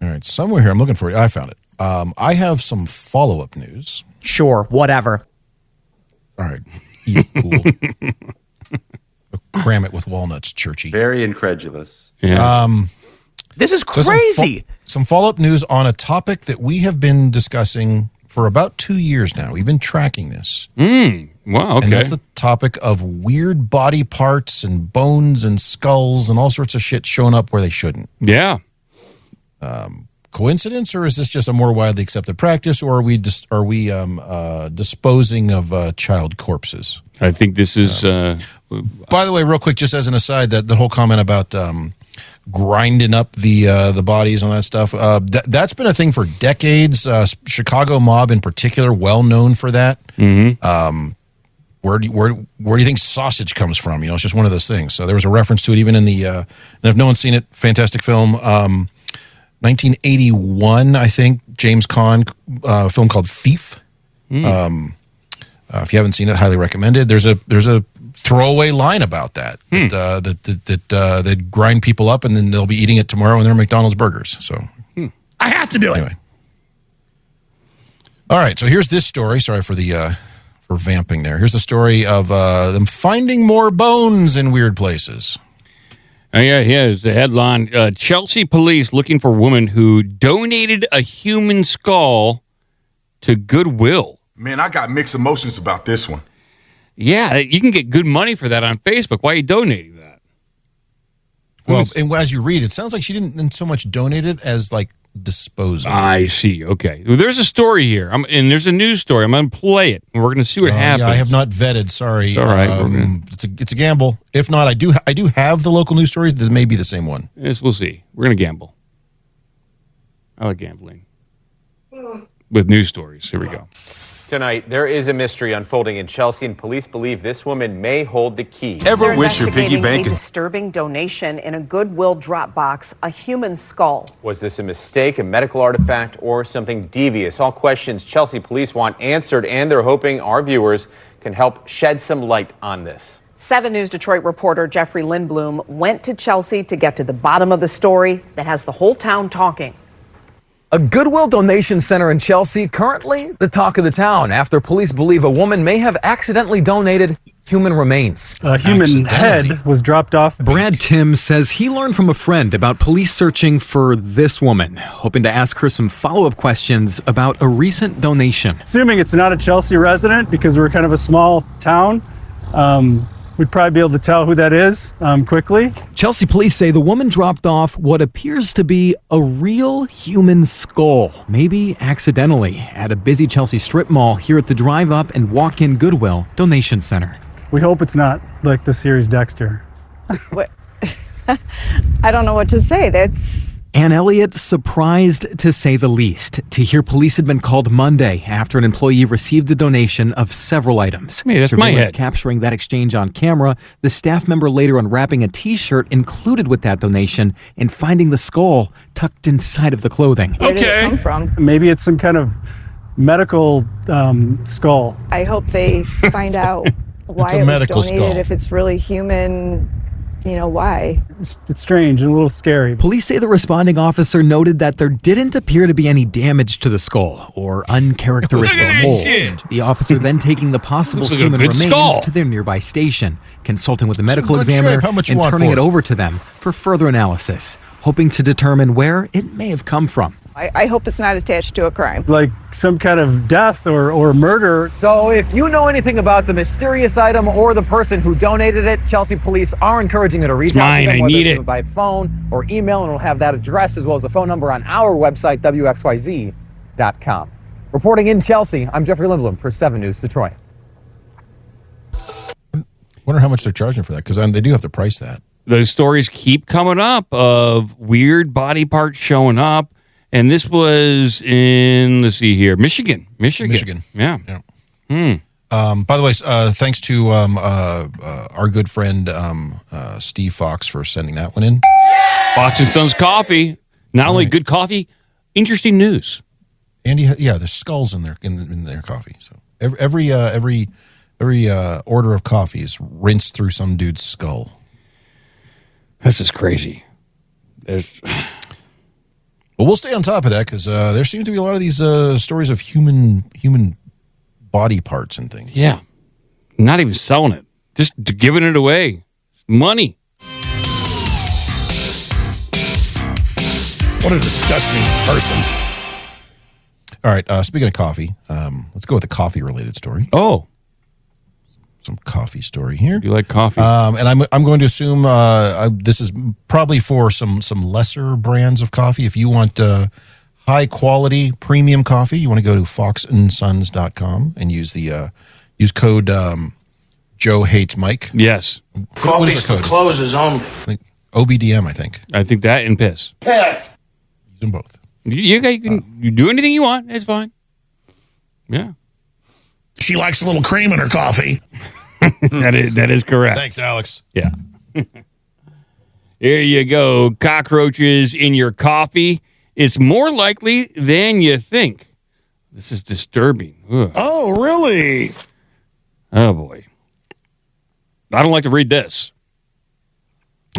All right, somewhere here. I'm looking for it. I found it. I have some follow-up news. Sure, whatever. All right. Eat Pool. Cram it with walnuts, Churchy. Very incredulous. Yeah. This is crazy. Some follow-up news on a topic that we have been discussing for about 2 years now. We've been tracking this. Wow, okay. And that's the topic of weird body parts and bones and skulls and all sorts of shit showing up where they shouldn't. Yeah. Coincidence, or is this just a more widely accepted practice, or are we disposing of child corpses? I think this is... by the way, real quick, just as an aside, that the whole comment about grinding up the bodies and all that stuff, that's been a thing for decades. Chicago mob in particular, well known for that. Where do you think sausage comes from? It's just one of those things. So there was a reference to it even in the... and if no one's seen it, fantastic film... 1981, I think, James Caan film called Thief. If you haven't seen it, highly recommended. There's a throwaway line about that that grind people up and then they'll be eating it tomorrow in their McDonald's burgers. So I have to do it. Anyway. All right, so here's this story. Sorry for the for vamping there. Here's the story of them finding more bones in weird places. Here's the headline. Chelsea police looking for woman who donated a human skull to Goodwill. Man, I got mixed emotions about this one. Yeah, you can get good money for that on Facebook. Why are you donating that? Well, and as you read, it sounds like she didn't so much donate it as like dispose of it. I see. Okay. Well, there's a story here, and there's a news story. I'm going to play it, and we're going to see what happens. Yeah, I have not vetted. Sorry. It's all right. It's a gamble. If not, I do have the local news stories that may be the same one. Yes, we'll see. We're going to gamble. I like gambling with news stories. Here we go. Tonight, there is a mystery unfolding in Chelsea, and police believe this woman may hold the key. Ever wish your piggy bank? A disturbing donation in a Goodwill drop box, a human skull. Was this a mistake, a medical artifact, or something devious? All questions Chelsea police want answered, and they're hoping our viewers can help shed some light on this. 7 News Detroit reporter Jeffrey Lindblom went to Chelsea to get to the bottom of the story that has the whole town talking. A Goodwill donation center in Chelsea, currently the talk of the town after police believe a woman may have accidentally donated human remains. A human head was dropped off. Brad Tim says he learned from a friend about police searching for this woman, hoping to ask her some follow-up questions about a recent donation. Assuming it's not a Chelsea resident, because we're kind of a small town, we'd probably be able to tell who that is quickly. Chelsea police say the woman dropped off what appears to be a real human skull, maybe accidentally, at a busy Chelsea strip mall here at the Drive Up and Walk-In Goodwill Donation Center. We hope it's not like the series Dexter. What? I don't know what to say. That's... Ann Elliott surprised to say the least to hear police had been called Monday after an employee received a donation of several items. Hey, that's my head. Capturing that exchange on camera, the staff member later unwrapping a t-shirt included with that donation and finding the skull tucked inside of the clothing. Where did it come from? Maybe it's some kind of medical skull. I hope they find out why It's a it was medical donated, skull. if it's really human, why. It's strange and a little scary. Police say the responding officer noted that there didn't appear to be any damage to the skull or uncharacteristic holes. The officer then taking the possible Looks like a human good remains skull. to their nearby station, consulting with the medical good examiner shape. How much you and want turning for it it? over to them for further analysis, hoping to determine where it may have come from. I hope it's not attached to a crime. Like some kind of death or murder. So if you know anything about the mysterious item or the person who donated it, Chelsea police are encouraging you to reach It's out mine. to them, I whether need it's it. by phone or email, and we'll have that address as well as the phone number on our website, WXYZ.com. Reporting in Chelsea, I'm Jeffrey Lindblom for 7 News Detroit. Wonder how much they're charging for that, because they do have to price that. The stories keep coming up of weird body parts showing up. And this was in, let's see here, Michigan. Yeah. By the way, thanks to our good friend Steve Fox for sending that one in. Fox and Sons Coffee. Not only good coffee, interesting news. Andy, there's skulls in their coffee. So every order of coffee is rinsed through some dude's skull. This is crazy. Well, we'll stay on top of that, because there seems to be a lot of these stories of human body parts and things. Yeah. Not even selling it. Just giving it away. Money. What a disgusting person. All right, speaking of coffee, let's go with a coffee-related story. Oh. Some coffee story here. You like coffee? And I'm going to assume this is probably for some lesser brands of coffee. If you want high quality premium coffee, you want to go to foxandsons.com and use the code Joe Hates Mike. Yes. Coffee's for closers only. OBDM, I think. I think that and piss. Piss. Use them both. You can do anything you want. It's fine. Yeah. She likes a little cream in her coffee. That is correct. Thanks, Alex. Yeah. Here you go. Cockroaches in your coffee. It's more likely than you think. This is disturbing. Ugh. Oh, really? Oh, boy. I don't like to read this.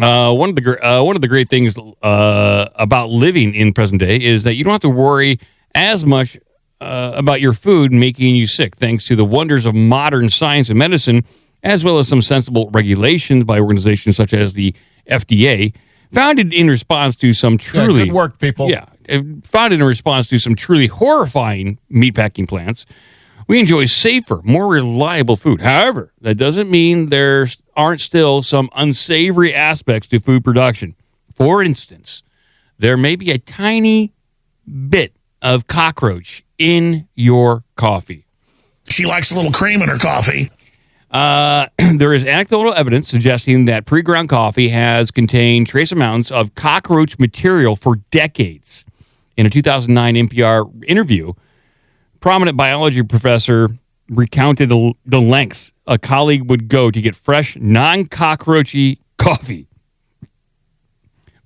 One of the great things about living in present day is that you don't have to worry as much about your food making you sick, thanks to the wonders of modern science and medicine, as well as some sensible regulations by organizations such as the FDA, founded in response to some truly good work, people. Yeah, founded in response to some truly horrifying meatpacking plants. We enjoy safer, more reliable food. However, that doesn't mean there aren't still some unsavory aspects to food production. For instance, there may be a tiny bit of cockroach in your coffee. She likes a little cream in her coffee. There is anecdotal evidence suggesting that pre-ground coffee has contained trace amounts of cockroach material for decades. In a 2009 NPR interview, prominent biology professor recounted the lengths a colleague would go to get fresh, non-cockroachy coffee.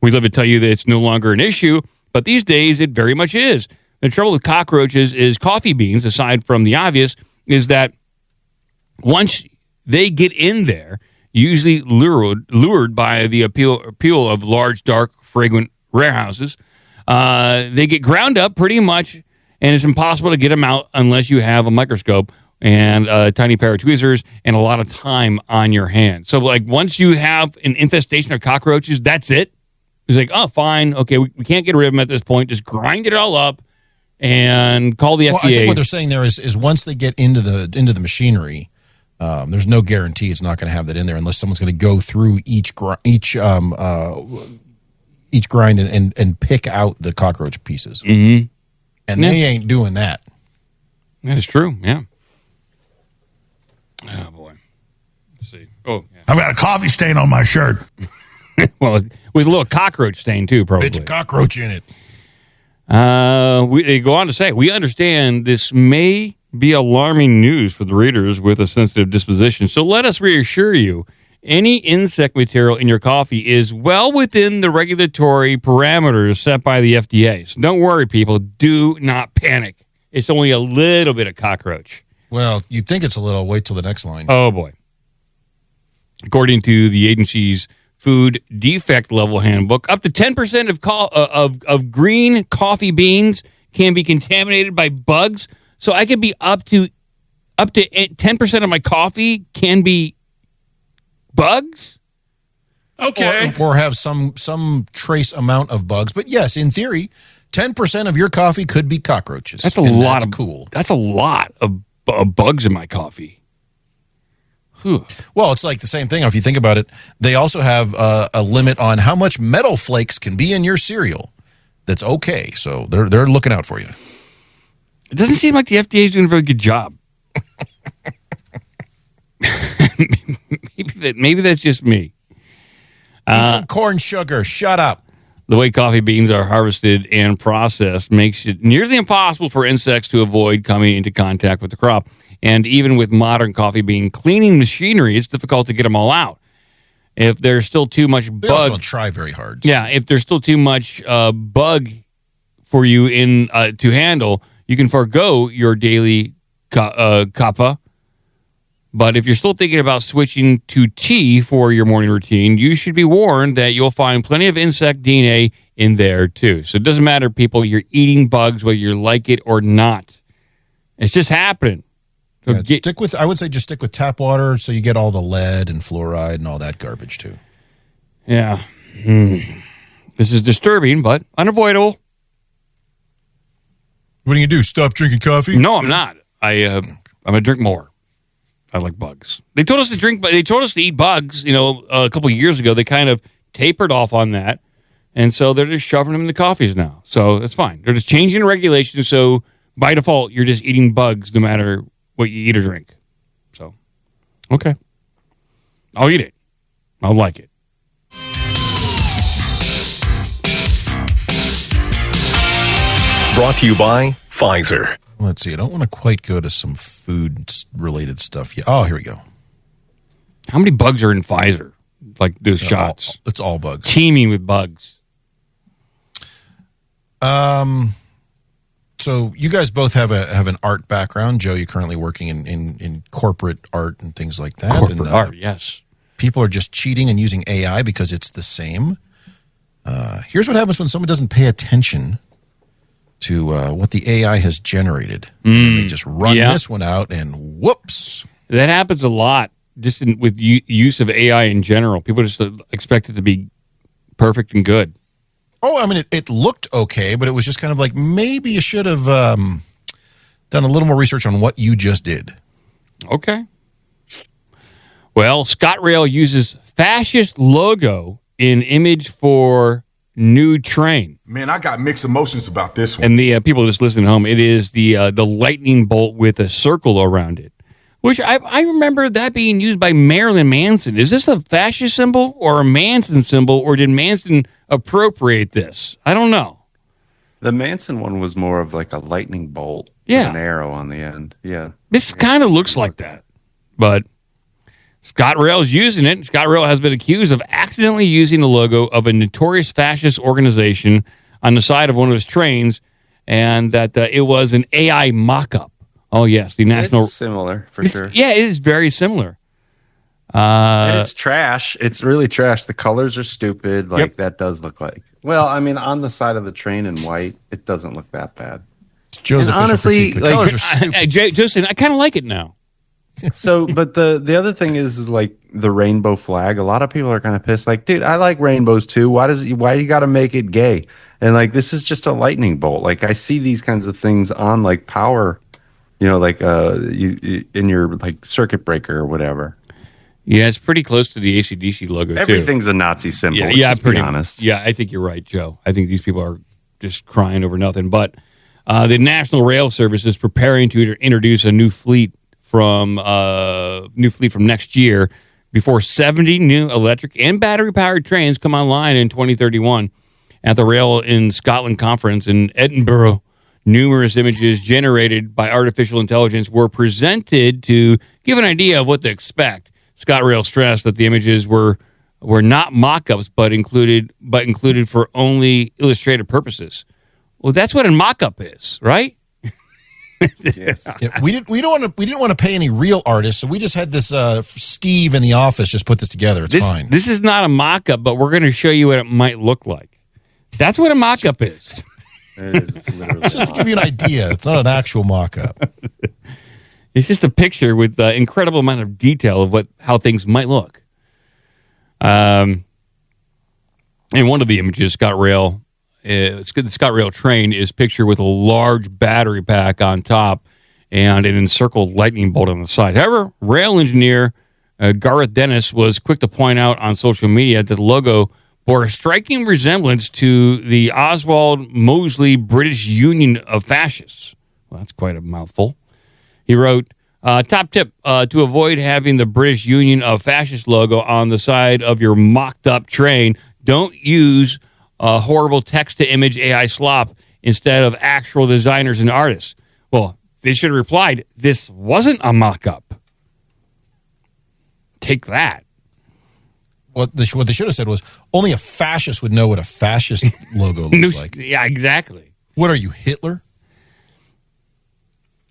We love to tell you that it's no longer an issue, but these days it very much is. The trouble with cockroaches is coffee beans, aside from the obvious, is that once they get in there, usually lured by the appeal of large, dark, fragrant warehouses, they get ground up pretty much, and it's impossible to get them out unless you have a microscope and a tiny pair of tweezers and a lot of time on your hands. So, like, once you have an infestation of cockroaches, that's it. It's like, oh, fine. Okay, we can't get rid of them at this point. Just grind it all up and call the FDA. I think what they're saying there is once they get into the machinery, there's no guarantee it's not going to have that in there unless someone's going to go through each grind and pick out the cockroach pieces. Mm-hmm. And they ain't doing that. That is true, yeah. Oh, boy. Let's see. Oh, yeah. I've got a coffee stain on my shirt. Well, with a little cockroach stain, too, probably. It's a cockroach in it. They go on to say, we understand this may be alarming news for the readers with a sensitive disposition, so let us reassure you, any insect material in your coffee is well within the regulatory parameters set by the FDA. So don't worry, people. Do not panic. It's only a little bit of cockroach. Well, you'd think it's a little. Wait till the next line. Oh, boy. According to the agency's food defect level handbook, up to 10% of green coffee beans can be contaminated by bugs. So I could be up to 10% of my coffee can be bugs. Okay. Or have some trace amount of bugs. But yes, in theory, 10% of your coffee could be cockroaches. That's a lot of cool. That's a lot of bugs in my coffee. Whew. Well, it's like the same thing. If you think about it, they also have a limit on how much metal flakes can be in your cereal. That's okay. So they're looking out for you. It doesn't seem like the FDA is doing a very good job. Maybe that's just me. Eat some corn sugar. Shut up. The way coffee beans are harvested and processed makes it nearly impossible for insects to avoid coming into contact with the crop. And even with modern coffee bean cleaning machinery, it's difficult to get them all out. If there's still too much They also bug, don't try very hard. yeah. If there's still too much bug for you to handle, you can forego your daily kappa. But if you're still thinking about switching to tea for your morning routine, you should be warned that you'll find plenty of insect DNA in there too. So it doesn't matter, people. You're eating bugs whether you like it or not. It's just happening. So Yeah, I would say just stick with tap water so you get all the lead and fluoride and all that garbage too. Yeah. This is disturbing, but unavoidable. What are you going to do? Stop drinking coffee? No, I'm not. I'm going to drink more. I like bugs. They told us to drink, but they told us to eat bugs. A couple of years ago, they kind of tapered off on that, and so they're just shoving them in the coffees now. So that's fine. They're just changing the regulations. So by default, you're just eating bugs no matter what you eat or drink. So, okay, I'll eat it. I'll like it. Brought to you by Pfizer. Let's see. I don't want to quite go to some food-related stuff yet. Oh, here we go. How many bugs are in Pfizer? Like those shots? It's all bugs. Teeming with bugs. So you guys both have an art background. Joe, you're currently working in corporate art and things like that. Corporate art, yes. People are just cheating and using AI because it's the same. Here's what happens when someone doesn't pay attention to what the AI has generated. And then they just run this one out and whoops. That happens a lot just with use of AI in general. People just expect it to be perfect and good. Oh, I mean, it looked okay, but it was just kind of like maybe you should have done a little more research on what you just did. Okay. Well, ScotRail uses fascist logo in image for new train. Man, I got mixed emotions about this one. And the people just listening at home, it is the lightning bolt with a circle around it, which I remember that being used by Marilyn Manson. Is this a fascist symbol or a Manson symbol, or did Manson appropriate this? I don't know. The Manson one was more of like a lightning bolt with an arrow on the end. Yeah. This kind of looks like that, but ScotRail is using it. ScotRail has been accused of accidentally using the logo of a notorious fascist organization on the side of one of his trains, and that it was an AI mock-up. Oh, yes. The national. It's similar, for sure. Yeah, it is very similar. And it's trash. It's really trash. The colors are stupid. That does look like. Well, I mean, on the side of the train in white, it doesn't look that bad. Joe's And official honestly, critique. The colors are stupid. Hey, Justin, I kind of like it now. So, but the other thing is like the rainbow flag. A lot of people are kind of pissed. Like, dude, I like rainbows too. Why you got to make it gay? And like, this is just a lightning bolt. Like, I see these kinds of things on like power, like you in your like circuit breaker or whatever. Yeah, it's pretty close to the AC/DC logo too. Everything's a Nazi symbol. Yeah, pretty honest. Yeah, I think you're right, Joe. I think these people are just crying over nothing. But the National Rail Service is preparing to introduce a new fleet from next year before 70 new electric and battery-powered trains come online in 2031. At the Rail in Scotland conference in Edinburgh, numerous images generated by artificial intelligence were presented to give an idea of what to expect. ScotRail stressed that the images were not mock-ups, but included for only illustrative purposes. Well, that's what a mock-up is, right? Yes. Yeah, we didn't want to pay any real artists, so we just had this Steve in the office just put this together. It's fine. This is not a mock-up, but we're going to show you what it might look like. That's what a mock-up is. It's just to give you an idea. It's not an actual mock-up. It's just a picture with an incredible amount of detail of how things might look. In one of the images, ScotRail, the ScotRail train is pictured with a large battery pack on top and an encircled lightning bolt on the side. However, rail engineer Gareth Dennis was quick to point out on social media that the logo bore a striking resemblance to the Oswald Mosley British Union of Fascists. Well, that's quite a mouthful. He wrote, top tip, to avoid having the British Union of Fascists logo on the side of your mocked-up train, don't use horrible text-to-image AI slop instead of actual designers and artists. Well, they should have replied, this wasn't a mock-up. Take that. What they should have said was, only a fascist would know what a fascist logo looks like. Yeah, exactly. What are you, Hitler?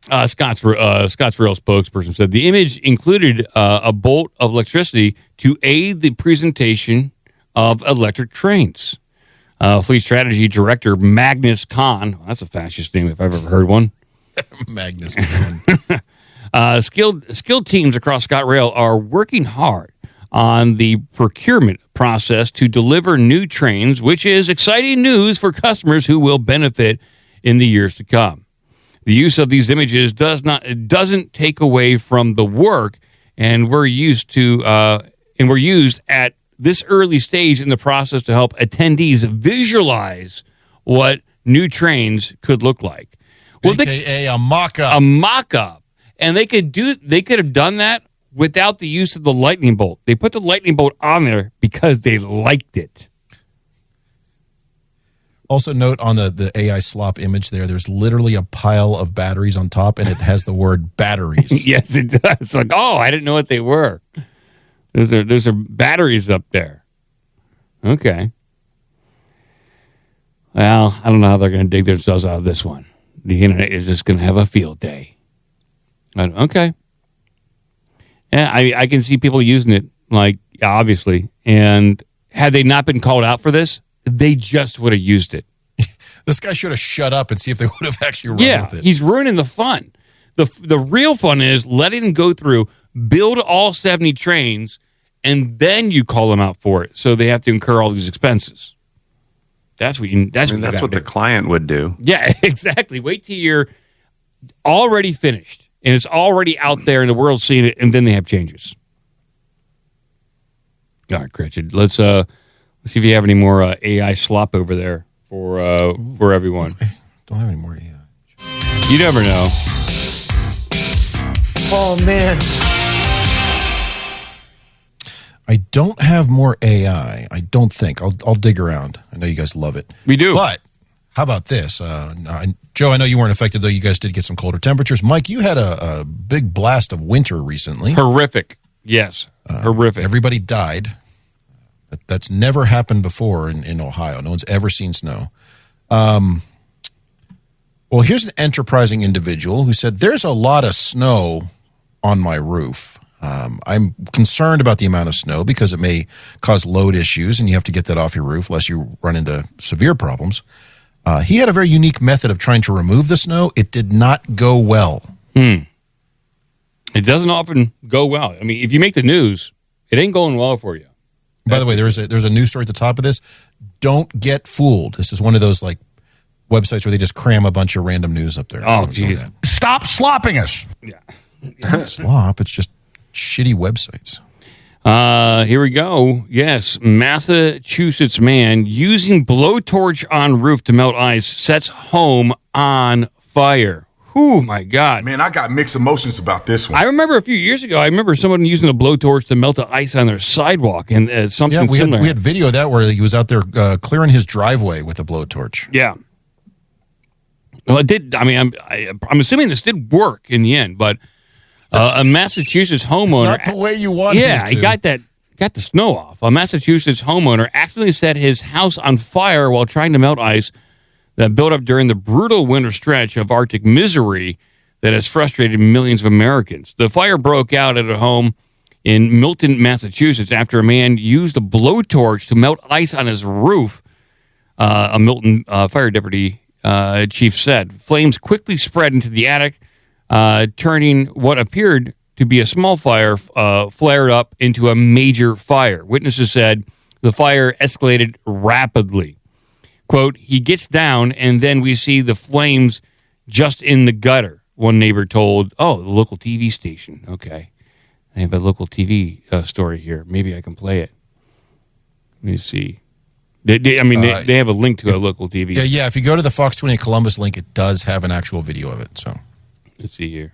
ScotRail spokesperson said the image included a bolt of electricity to aid the presentation of electric trains. Fleet Strategy Director Magnus Kahn, that's a fascist name if I've ever heard one. Magnus Kahn. Skilled teams across ScotRail are working hard on the procurement process to deliver new trains, which is exciting news for customers who will benefit in the years to come. The use of these images doesn't take away from the work, and we're used at this early stage in the process to help attendees visualize what new trains could look like. Well, AKA a mock-up. A mock-up. And they could have done that without the use of the lightning bolt. They put the lightning bolt on there because they liked it. Also note on the AI slop image there's literally a pile of batteries on top, and it has the word batteries. Yes, it does. It's like, oh, I didn't know what they were. Those are batteries up there. Okay. Well, I don't know how they're going to dig themselves out of this one. The internet is just going to have a field day. But, okay. Yeah, I can see people using it, like, obviously. And had they not been called out for this, they just would have used it. This guy should have shut up and see if they would have actually run with it. He's ruining the fun. The real fun is letting him go through, build all 70 trains, and then you call them out for it. So they have to incur all these expenses. That's what the client would do. Yeah, exactly. Wait till you're already finished and it's already out there and the world's seeing it, and then they have changes. All right, Gretchen, let's see if you have any more AI slop over there for everyone. Don't have any more AI. You never know. Oh, man. I don't have more AI. I don't think. I'll dig around. I know you guys love it. We do. But how about this? Joe, I know you weren't affected, though. You guys did get some colder temperatures. Mike, you had a big blast of winter recently. Horrific. Yes. Horrific. Everybody died. That's never happened before in Ohio. No one's ever seen snow. Well, here's an enterprising individual who said, there's a lot of snow on my roof. I'm concerned about the amount of snow because it may cause load issues and you have to get that off your roof lest you run into severe problems. He had a very unique method of trying to remove the snow. It did not go well. It doesn't often go well. I mean, if you make the news, it ain't going well for you. By the way, there's a news story at the top of this. Don't get fooled. This is one of those like websites where they just cram a bunch of random news up there. Oh, geez. Stop slopping us. Yeah. It's not slop. It's just shitty websites. Here we go. Yes, Massachusetts man using blowtorch on roof to melt ice sets home on fire. Oh, my God. Man, I got mixed emotions about this one. I remember a few years ago, someone using a blowtorch to melt the ice on their sidewalk and something similar. We had video of that where he was out there clearing his driveway with a blowtorch. Yeah. Well, it did. I mean, I'm assuming this did work in the end, but a Massachusetts homeowner. Not the way you wanted it to. He got the snow off. A Massachusetts homeowner accidentally set his house on fire while trying to melt ice that built up during the brutal winter stretch of Arctic misery that has frustrated millions of Americans. The fire broke out at a home in Milton, Massachusetts, after a man used a blowtorch to melt ice on his roof, a Milton fire deputy chief said. Flames quickly spread into the attic, turning what appeared to be a small fire flared up into a major fire. Witnesses said the fire escalated rapidly. Quote, he gets down, and then we see the flames just in the gutter, one neighbor told, the local TV station. Okay. I have a local TV story here. Maybe I can play it. Let me see. They have a link to a local TV. Yeah. If you go to the Fox 28 Columbus link, it does have an actual video of it. So let's see here.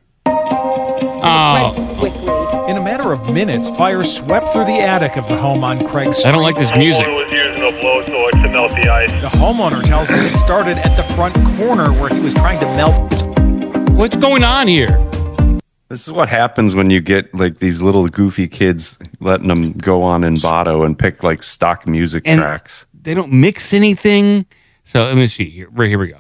In a matter of minutes, fire swept through the attic of the home on Craig Street. I don't like this music. The homeowner was using a blowtorch to melt the ice. The homeowner tells us it started at the front corner where he was trying to melt. What's going on here? This is what happens when you get like these little goofy kids letting them go on in Envato and pick like stock music tracks. They don't mix anything. So let me see here. Right, here we go.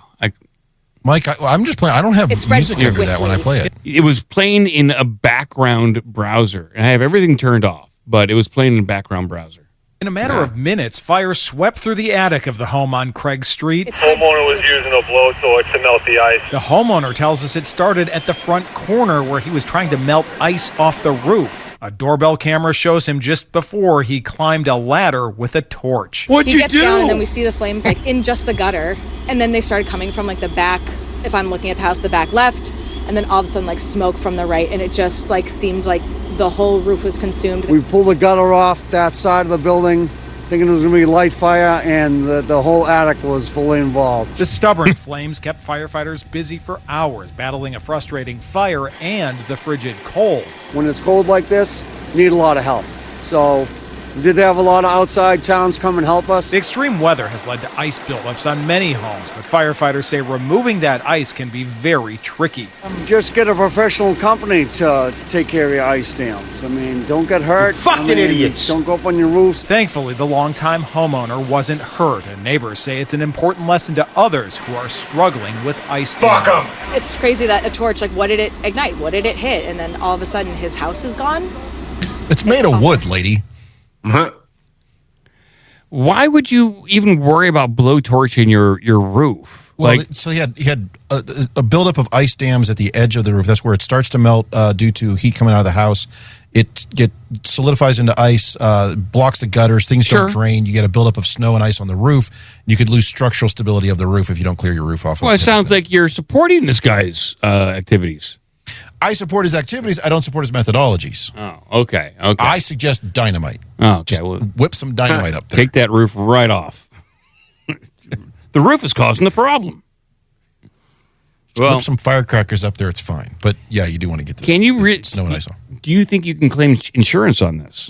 Mike, I'm just playing. I don't have music under that when I play it. It was playing in a background browser. And I have everything turned off, but it was playing in a background browser. In a matter of minutes, fire swept through the attic of the home on Craig Street. The homeowner was using a blowtorch to melt the ice. The homeowner tells us it started at the front corner where he was trying to melt ice off the roof. A doorbell camera shows him just before he climbed a ladder with a torch. He gets down, and then we see the flames like in just the gutter, and then they started coming from like the back. If I'm looking at the house, the back left, and then all of a sudden like smoke from the right, and it just like seemed like the whole roof was consumed. We pulled the gutter off that side of the building, thinking it was going to be light fire, and the whole attic was fully involved. The stubborn flames kept firefighters busy for hours, battling a frustrating fire and the frigid cold. When it's cold like this, you need a lot of help. So we did have a lot of outside towns come and help us. The extreme weather has led to ice buildups on many homes, but firefighters say removing that ice can be very tricky. Just get a professional company to take care of your ice dams. I mean, don't get hurt. Idiots. Don't go up on your roofs. Thankfully, the longtime homeowner wasn't hurt, and neighbors say it's an important lesson to others who are struggling with ice dams. Fuck 'em. It's crazy that a torch, like what did it ignite? What did it hit? And then all of a sudden his house is gone? It's made of wood, lady. Why would you even worry about blowtorching your roof? Well, so he had a buildup of ice dams at the edge of the roof. That's where it starts to melt due to heat coming out of the house. It solidifies into ice, blocks the gutters. Things don't drain. You get a buildup of snow and ice on the roof. You could lose structural stability of the roof if you don't clear your roof off. Well, it sounds like you're supporting this guy's activities. I support his activities. I don't support his methodologies. Oh, okay. I suggest dynamite. Oh, okay. Just whip some dynamite up there. Take that roof right off. The roof is causing the problem. Well, whip some firecrackers up there. It's fine. But yeah, you do want to get this. Can you snow and ice on? Do you think you can claim insurance on this?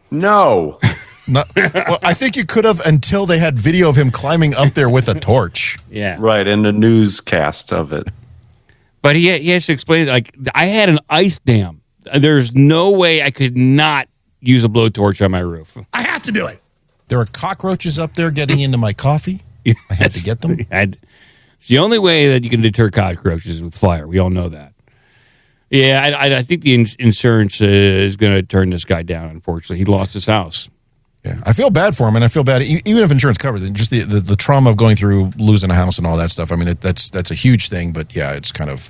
No. Well, I think you could have until they had video of him climbing up there with a torch. Yeah. Right, and a newscast of it. But he has to explain, like, I had an ice dam. There's no way I could not use a blowtorch on my roof. I have to do it. There are cockroaches up there getting into my coffee. I had to get them. It's the only way that you can deter cockroaches with fire. We all know that. Yeah, I think the insurance is going to turn this guy down, unfortunately. He lost his house. Yeah, I feel bad for him, and I feel bad even if insurance covers it. Just the trauma of going through losing a house and all that stuff. I mean, that's a huge thing. But yeah, it's kind of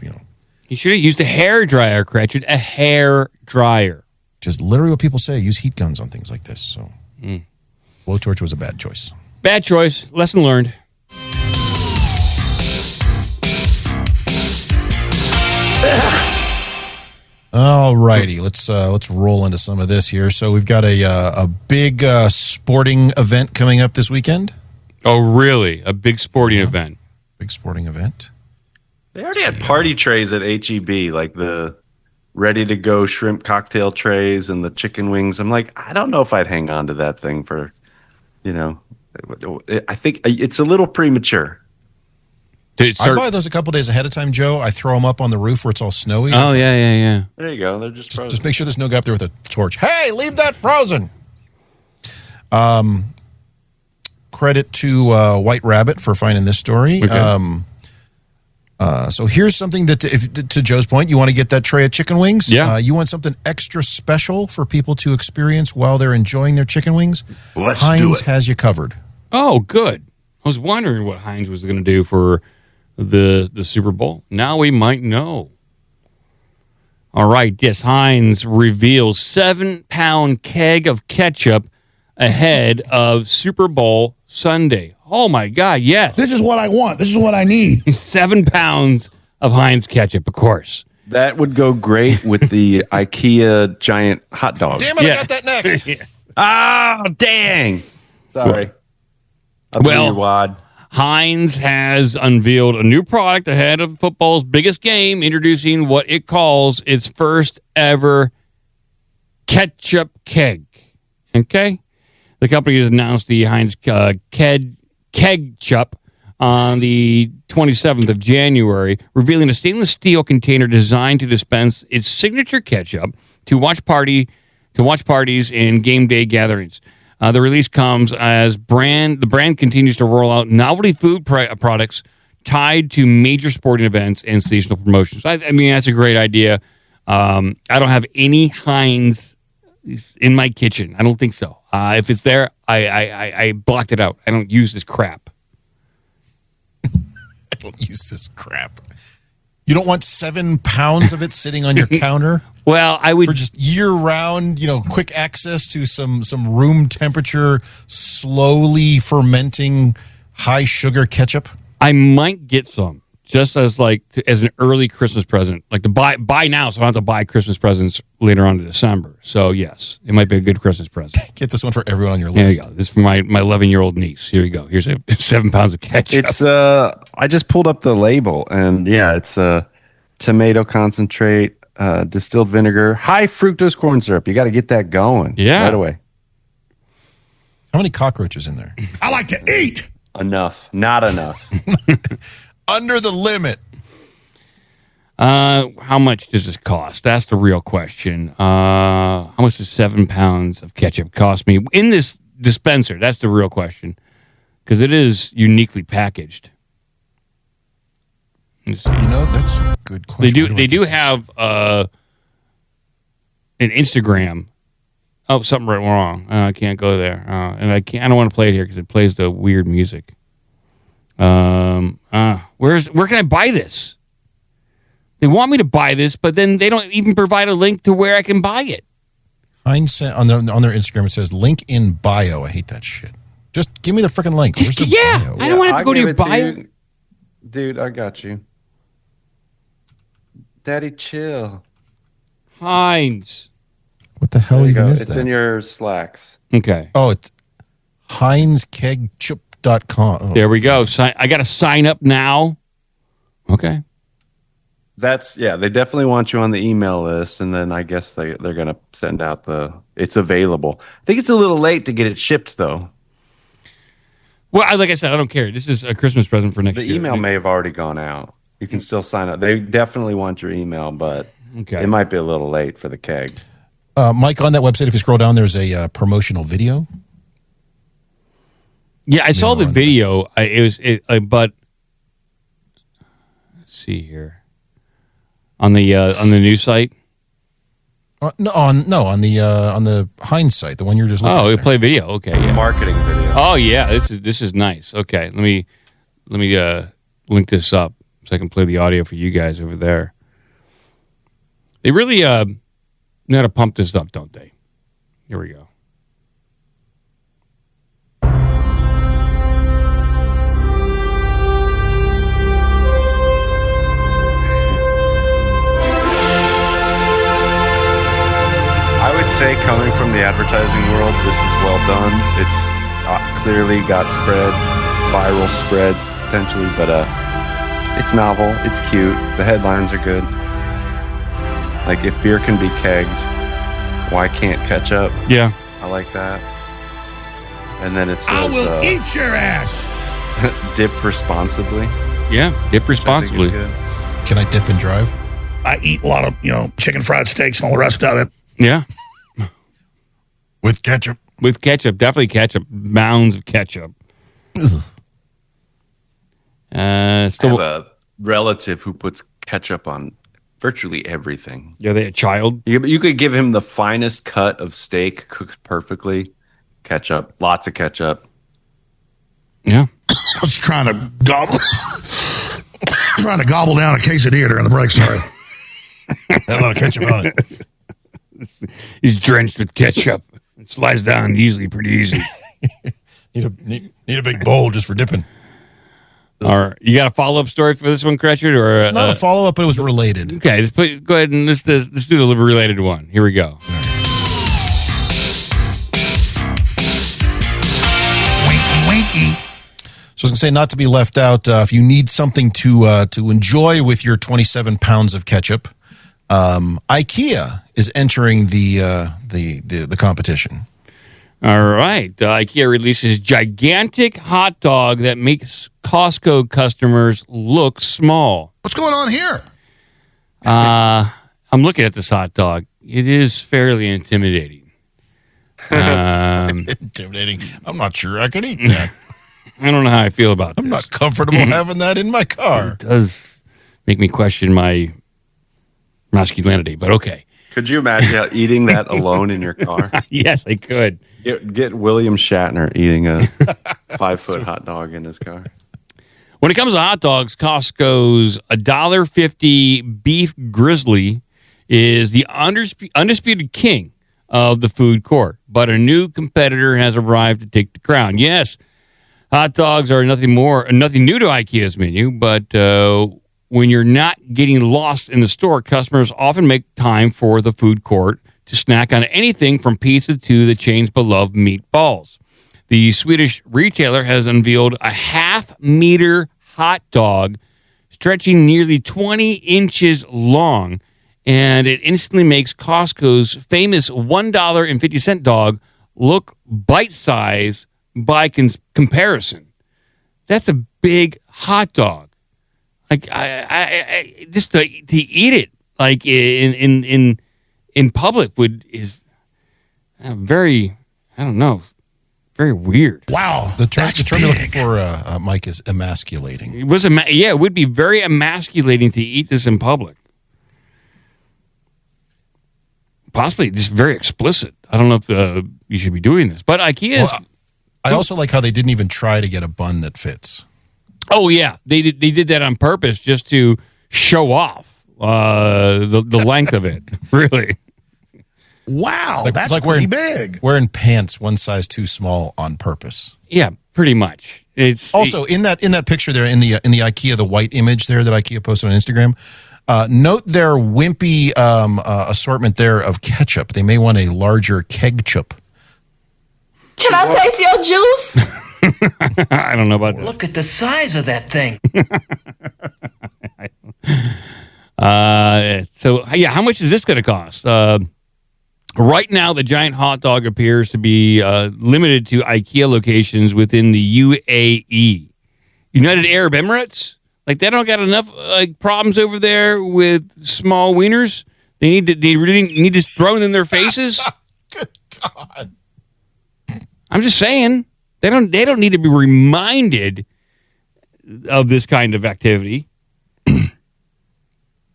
He should have used a hair dryer, Cratchit. A hair dryer. Just literally what people say. Use heat guns on things like this. So, blowtorch was a bad choice. Bad choice. Lesson learned. All righty, let's roll into some of this here. So we've got a big sporting event coming up this weekend. Oh, really? A big sporting event? Big sporting event. They already had party trays at HEB, like the ready-to-go shrimp cocktail trays and the chicken wings. I'm like, I don't know if I'd hang on to that thing for, I think it's a little premature. I buy those a couple days ahead of time, Joe. I throw them up on the roof where it's all snowy. Oh, yeah. There you go. They're just frozen. Just make sure there's no guy up there with a torch. Hey, leave that frozen. Credit to White Rabbit for finding this story. Okay. So here's something that, to Joe's point, you want to get that tray of chicken wings? Yeah. You want something extra special for people to experience while they're enjoying their chicken wings? Let's Heinz do it. has you covered. Oh, good. I was wondering what Heinz was going to do for the Super Bowl. Now we might know. All right. Yes, Heinz reveals 7-pound keg of ketchup ahead of Super Bowl Sunday. Oh, my God, yes. This is what I want. This is what I need. 7 pounds of Heinz ketchup, of course. That would go great with the IKEA giant hot dog. Damn it, I got that next. Oh, dang. Sorry. Well, Heinz has unveiled a new product ahead of football's biggest game, introducing what it calls its first ever ketchup keg. Okay? The company has announced the Heinz ketchup on the 27th of January, revealing a stainless steel container designed to dispense its signature ketchup to watch parties and game day gatherings. The release comes as the brand continues to roll out novelty food products tied to major sporting events and seasonal promotions. I mean, that's a great idea. I don't have any Heinz in my kitchen. I don't think so. If it's there, I blocked it out. I don't use this crap. I don't use this crap. You don't want 7 pounds of it sitting on your counter? Well, I would for just year-round, quick access to some room temperature, slowly fermenting, high sugar ketchup. I might get some just as an early Christmas present, like to buy now, so I don't have to buy Christmas presents later on in December. So yes, it might be a good Christmas present. Get this one for everyone on your There list. you go. This is for my 11-year-old niece. Here you go. Here's 7 pounds of ketchup. It's I just pulled up the label, and yeah, it's tomato concentrate, distilled vinegar, high fructose corn syrup. You got to get that going right away. How many cockroaches in there? I like to eat. Enough. Not enough. Under the limit. How much does this cost? That's the real question. How much does 7 pounds of ketchup cost me in this dispenser? That's the real question, because it is uniquely packaged. That's a good question. They do have an Instagram. Oh, something went wrong. I can't go there, and I don't want to play it here because it plays the weird music. Where can I buy this? They want me to buy this, but then they don't even provide a link to where I can buy it. Heinz on their Instagram, it says link in bio. I hate that shit. Just give me the freaking link. Where's the bio? I don't want to have to go to your bio. Dude, I got you. Daddy, chill. Heinz. What the hell even is that? It's in your slacks. Okay. Oh, it's HeinzKegchup.com. Oh. There we go. I got to sign up now. Okay. They definitely want you on the email list, and then I guess they're going to send out it's available. I think it's a little late to get it shipped, though. Well, like I said, I don't care. This is a Christmas present for next year. The email may have already gone out. You can still sign up. They definitely want your email, but it might be a little late for the keg. Mike, on that website, if you scroll down, there's a promotional video. Yeah, I saw the video. But let's see here on the news site. No, on the Heinz site, the one you're just looking at. Oh, we play video. Okay, yeah. Marketing video. Oh yeah, this is nice. Okay, let me link this up so I can play the audio for you guys over there. They really know how to pump this up, don't they? Here we go. I would say, coming from the advertising world, this is well done. It's clearly got viral spread potentially, but it's novel, it's cute, the headlines are good. Like, if beer can be kegged, why can't ketchup? Yeah, I like that. And then it says, I will eat your ass. Dip responsibly. Yeah, dip responsibly. Can I dip and drive? I eat a lot of, chicken fried steaks and all the rest of it. Yeah. With ketchup. With ketchup, definitely ketchup. Mounds of ketchup. I have a relative who puts ketchup on virtually everything. Yeah, they a child? You could give him the finest cut of steak cooked perfectly. Ketchup. Lots of ketchup. Yeah. I was trying to gobble down a quesadilla during the break, sorry. Had a lot of ketchup on it. He's drenched with ketchup. It slides down easily, pretty easy. Need a big bowl just for dipping. All right. You got a follow-up story for this one, Cratchit? Or not a follow-up, but it was related. Okay, go ahead and let's do the related one. Here we go. Winky. So I was going to say, not to be left out, if you need something to enjoy with your 27 pounds of ketchup, IKEA is entering the competition. All right. IKEA releases gigantic hot dog that makes Costco customers look small. What's going on here? I'm looking at this hot dog. It is fairly intimidating. Intimidating. I'm not sure I could eat that. I don't know how I feel about this. I'm not comfortable having that in my car. It does make me question my masculinity, but okay. Could you imagine eating that alone in your car? Yes, I could. Get William Shatner eating a 5-foot hot dog in his car. When it comes to hot dogs, Costco's $1.50 beef grizzly is the undisputed king of the food court. But a new competitor has arrived to take the crown. Yes, hot dogs are nothing new to IKEA's menu, but when you're not getting lost in the store, customers often make time for the food court to snack on anything from pizza to the chain's beloved meatballs. The Swedish retailer has unveiled a half-meter hot dog stretching nearly 20 inches long, and it instantly makes Costco's famous $1.50 dog look bite-sized by comparison. That's a big hot dog. Like I just to eat it like in public is very, I don't know, very weird. Wow, the term you're looking for, Mike, is emasculating. It would be very emasculating to eat this in public. Possibly just very explicit. I don't know if you should be doing this, but IKEA is. I also like how they didn't even try to get a bun that fits. Oh yeah, they did that on purpose just to show off the length of it. Really. Wow, that's like pretty big. Wearing pants one size too small on purpose. Yeah, pretty much. It's also in that picture there in the IKEA, the white image there that IKEA posted on Instagram. Note their wimpy assortment there of ketchup. They may want a larger ketchup. Can I taste your juice? I don't know about that. Look at the size of that thing. So yeah, how much is this going to cost? Right now, the giant hot dog appears to be limited to IKEA locations within the UAE, United Arab Emirates. Like they don't got enough problems over there with small wieners. They really need to throw it in their faces. Good God! I'm just saying they don't need to be reminded of this kind of activity.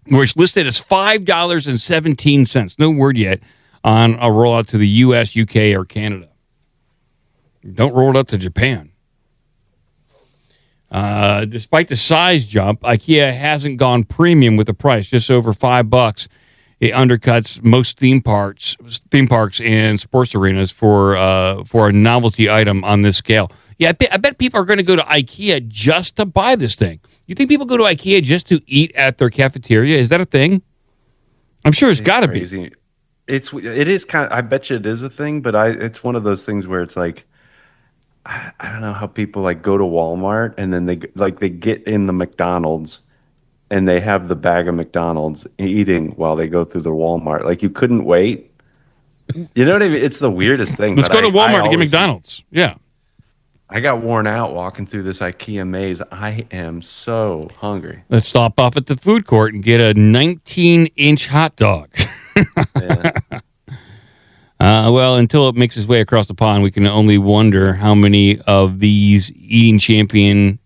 which listed as $5.17. No word yet on a rollout to the U.S., UK, or Canada. Don't roll it up to Japan. Despite the size jump, IKEA hasn't gone premium with the price, just over $5. It undercuts most theme parks and sports arenas for a novelty item on this scale. Yeah, I bet people are going to go to IKEA just to buy this thing. You think people go to IKEA just to eat at their cafeteria? Is that a thing? I'm sure it's got to be. It is kind of. I bet you it is a thing, but it's one of those things where it's like, I don't know how people like go to Walmart and then they get in the McDonald's and they have the bag of McDonald's eating while they go through the Walmart. Like you couldn't wait. You know what I mean? It's the weirdest thing. Let's go to Walmart to get McDonald's. Yeah. I got worn out walking through this IKEA maze. I am so hungry. Let's stop off at the food court and get a 19-inch hot dog. Well, until it makes its way across the pond, we can only wonder how many of these eating champion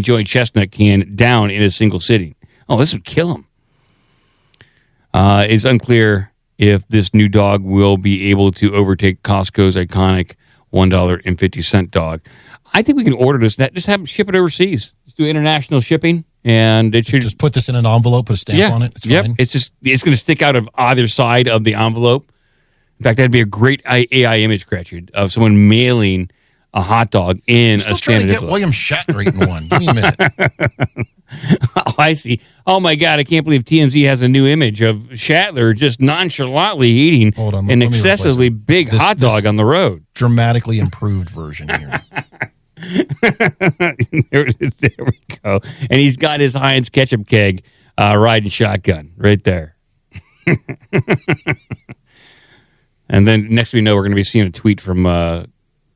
Joey Chestnut can down in a single sitting. Oh, this would kill him. It's unclear if this new dog will be able to overtake Costco's iconic $1.50 dog. I think we can order this. Just have them ship it overseas. Let's do international shipping, and it should just put this in an envelope, put a stamp on it. It's fine. It's going to stick out of either side of the envelope. In fact, that'd be a great AI image catcher of someone mailing a hot dog in still a standard trying to get William Shatner eating one. Give me a minute. Oh, I see. Oh my God, I can't believe TMZ has a new image of Shatner just nonchalantly eating an excessively big hot dog on the road. Dramatically improved version here. there we go. And he's got his Heinz ketchup keg riding shotgun right there. And then next we know we're going to be seeing a tweet from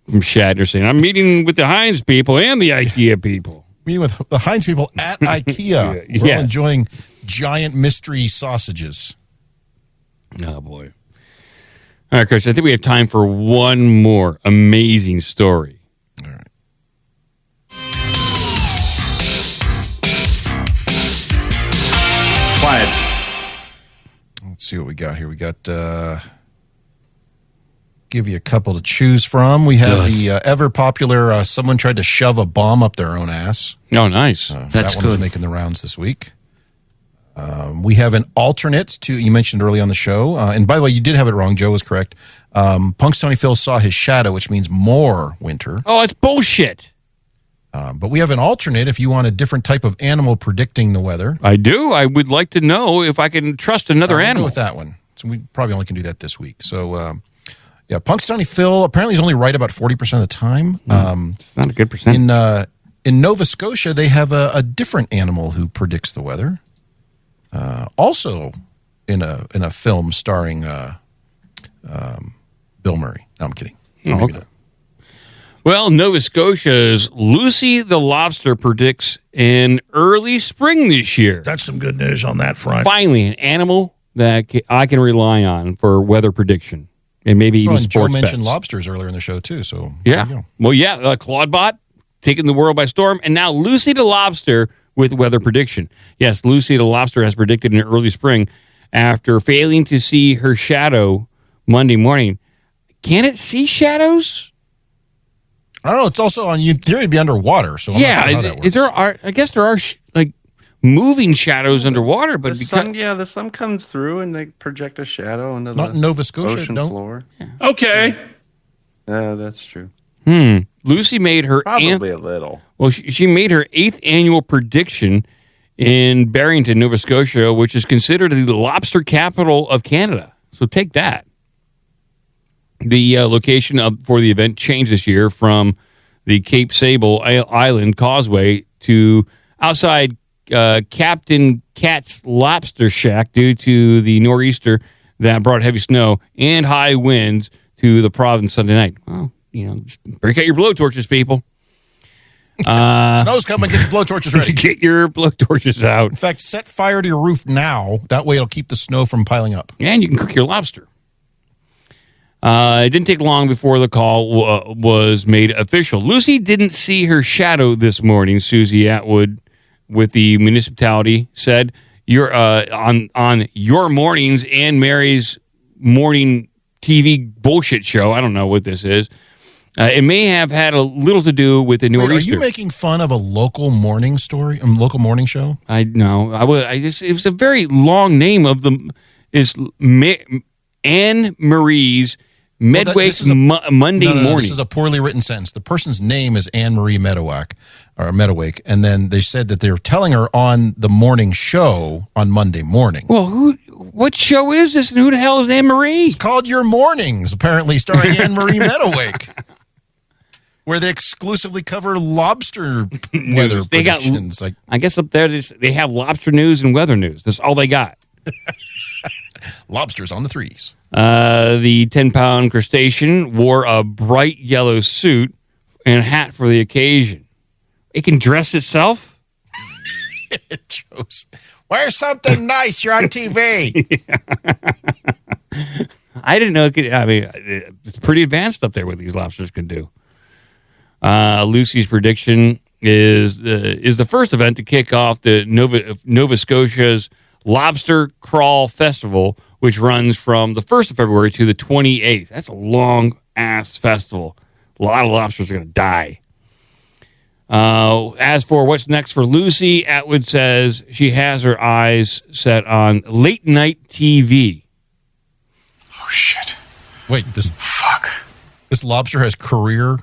Shatner saying, I'm meeting with the Heinz people and the IKEA people. Meeting with the Heinz people at IKEA. We're all enjoying giant mystery sausages. Oh, boy. All right, Chris, I think we have time for one more amazing story. All right. Quiet. Let's see what we got here. We got... give you a couple to choose from. We have the ever popular someone tried to shove a bomb up their own ass. Oh, nice. That's that one was making the rounds this week. We have an alternate to, you mentioned early on the show, and by the way, you did have it wrong. Joe was correct. Punk's Tony Phil saw his shadow, which means more winter. Oh, it's bullshit. But we have an alternate if you want a different type of animal predicting the weather. I do. I would like to know if I can trust another animal. Go with that one. So we probably only can do that this week. So, yeah, Punk's Tony Phil apparently is only right about 40% of the time. It's not a good percentage. In Nova Scotia, they have a different animal who predicts the weather. Also, in a film starring Bill Murray. No, I'm kidding. Oh, okay. Well, Nova Scotia's Lucy the Lobster predicts an early spring this year. That's some good news on that front. Finally, an animal that I can rely on for weather prediction. And maybe even sports Joe mentioned bets. lobsters earlier in the show, too. So yeah. Well, yeah, Claude bot taking the world by storm. And now Lucy the Lobster with weather prediction. Yes, Lucy the Lobster has predicted an early spring after failing to see her shadow Monday morning. Can it see shadows? I don't know. It's also on, in theory, it'd be underwater. So I'm not sure how that works. I guess there are moving shadows underwater, but the sun comes through and they project a shadow into not in Nova Scotia, ocean floor. Yeah. Okay. Yeah, that's true. Lucy made her probably a little. Well, she made her 8th annual prediction in Barrington, Nova Scotia, which is considered the lobster capital of Canada. So take that. The location for the event changed this year from the Cape Sable Island Causeway to outside Captain Cat's Lobster Shack due to the nor'easter that brought heavy snow and high winds to the province Sunday night. Well, just break out your blowtorches, people. Snow's coming. Get your blowtorches ready. Get your blowtorches out. In fact, set fire to your roof now. That way it'll keep the snow from piling up. And you can cook your lobster. It didn't take long before the call was made official. Lucy didn't see her shadow this morning, Susie Atwood with the municipality said you're on your mornings and Mary's morning TV bullshit show. I don't know what this is. It may have had a little to do with the nor'easter. Are you making fun of a local morning story, local morning show? I know. It was a very long name of them. Is Anne Marie's Medwake's Monday morning. This is a poorly written sentence. The person's name is Anne Marie Medawake, and then they said that they were telling her on the morning show on Monday morning. Well, what show is this, and who the hell is Anne Marie? It's called Your Mornings, apparently starring Anne Marie Medawake, where they exclusively cover lobster weather predictions. I guess up there they have lobster news and weather news. That's all they got. Lobsters on the threes. The 10-pound crustacean wore a bright yellow suit and a hat for the occasion. It can dress itself? It shows. Wear something nice. You're on TV. I didn't know it could. I mean, it's pretty advanced up there what these lobsters can do. Lucy's prediction is the first event to kick off the Nova Scotia's Lobster Crawl Festival, which runs from the 1st of February to the 28th. That's a long-ass festival. A lot of lobsters are going to die. As for what's next for Lucy, Atwood says she has her eyes set on late-night TV. Oh, shit. Wait, this lobster has career...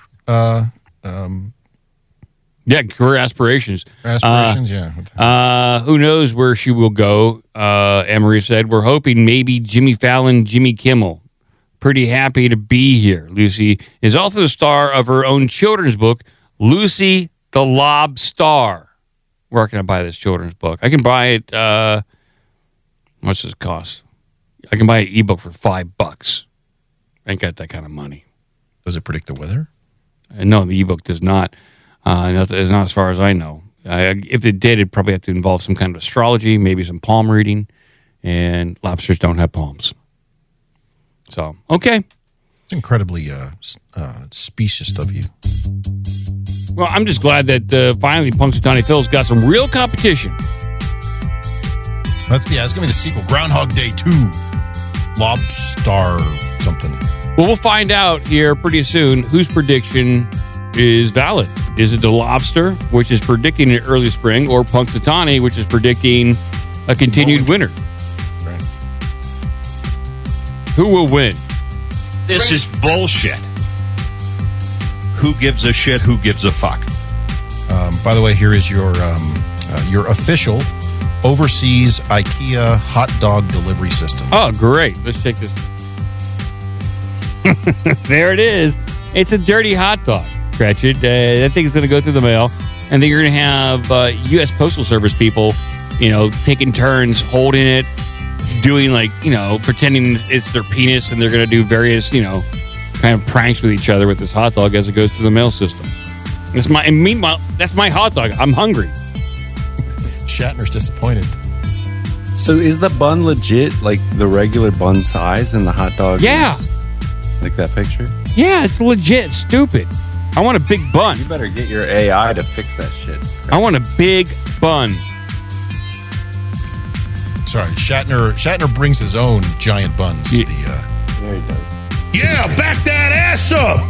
career aspirations. Yeah. Who knows where she will go? Emery said, we're hoping maybe Jimmy Fallon, Jimmy Kimmel. Pretty happy to be here. Lucy is also the star of her own children's book, Lucy the Lob Star. Where can I buy this children's book? I can buy it, what's this cost? I can buy an ebook for $5. I ain't got that kind of money. Does it predict the weather? No, the ebook does not. Not as far as I know. If it did, it'd probably have to involve some kind of astrology, maybe some palm reading, and lobsters don't have palms. So, okay. It's incredibly specious of you. Well, I'm just glad that finally Punxsutawney Phil's got some real competition. It's going to be the sequel, Groundhog Day 2, Lobstar something. Well, we'll find out here pretty soon whose prediction is valid. Is it the lobster, which is predicting an early spring, or Punxsutawney, which is predicting a continued winter? Right. Who will win? This is bullshit. Who gives a shit? Who gives a fuck? By the way, here is your official overseas IKEA hot dog delivery system. Oh, great. Let's take this. There it is. It's a dirty hot dog, Gretchen. That thing's going to go through the mail, and then you're going to have U.S. Postal Service people, taking turns holding it, doing pretending it's their penis, and they're going to do various, kind of pranks with each other with this hot dog as it goes through the mail system. Meanwhile, that's my hot dog. I'm hungry. Shatner's disappointed. So is the bun legit, like the regular bun size, and the hot dog? Yeah. Like that picture? Yeah, it's legit. It's stupid. I want a big bun. You better get your AI to fix that shit. I want a big bun. Sorry, Shatner brings his own giant buns to the... There he does. Yeah, back that ass up!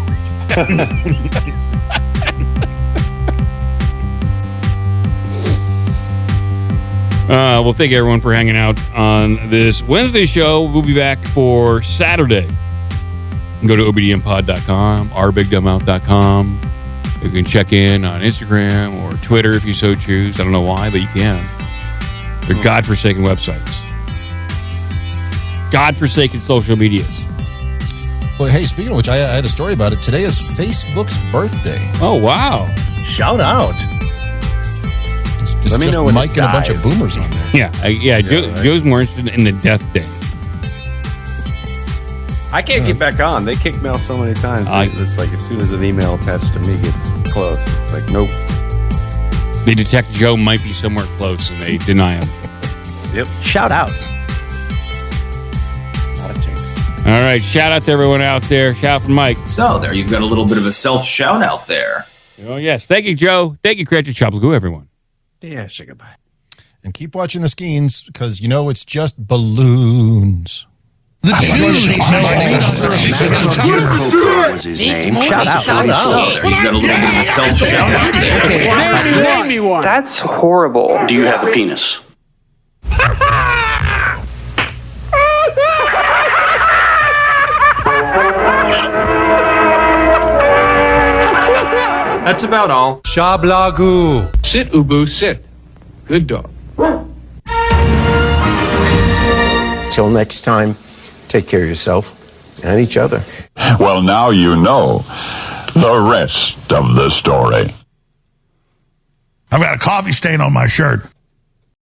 Well, thank you everyone for hanging out on this Wednesday show. We'll be back for Saturday. You can go to OBDM1362, ourbigdumbmouth.com. You can check in on Instagram or Twitter if you so choose. I don't know why, but you can. They're godforsaken websites. Godforsaken social medias. Well, hey, speaking of which, I had a story about it. Today is Facebook's birthday. Oh, wow. Shout out. Let me know when Mike and a bunch of boomers on there. Yeah. Joe's more interested in the death day. I can't get back on. They kicked me off so many times. It's like as soon as an email attached to me gets close, it's like, nope. They detect Joe might be somewhere close and they deny him. Yep. Shout out. Not a chance. All right. Shout out to everyone out there. Shout out from Mike. So there you've got a little bit of a self shout out there. Oh, yes. Thank you, Joe. Thank you, Creature Chopagoo, everyone. Yeah, say goodbye. And keep watching the skeins because you know it's just balloons. The Jews was his name. Shout out. He's got a little bit of a self-shout. Name me one. That's horrible. Do you have a penis? That's about all. Shablagu. Sit, Ubu, sit. Good dog. Till next time, take care of yourself and each other. Well, now you know the rest of the story. I've got a coffee stain on my shirt.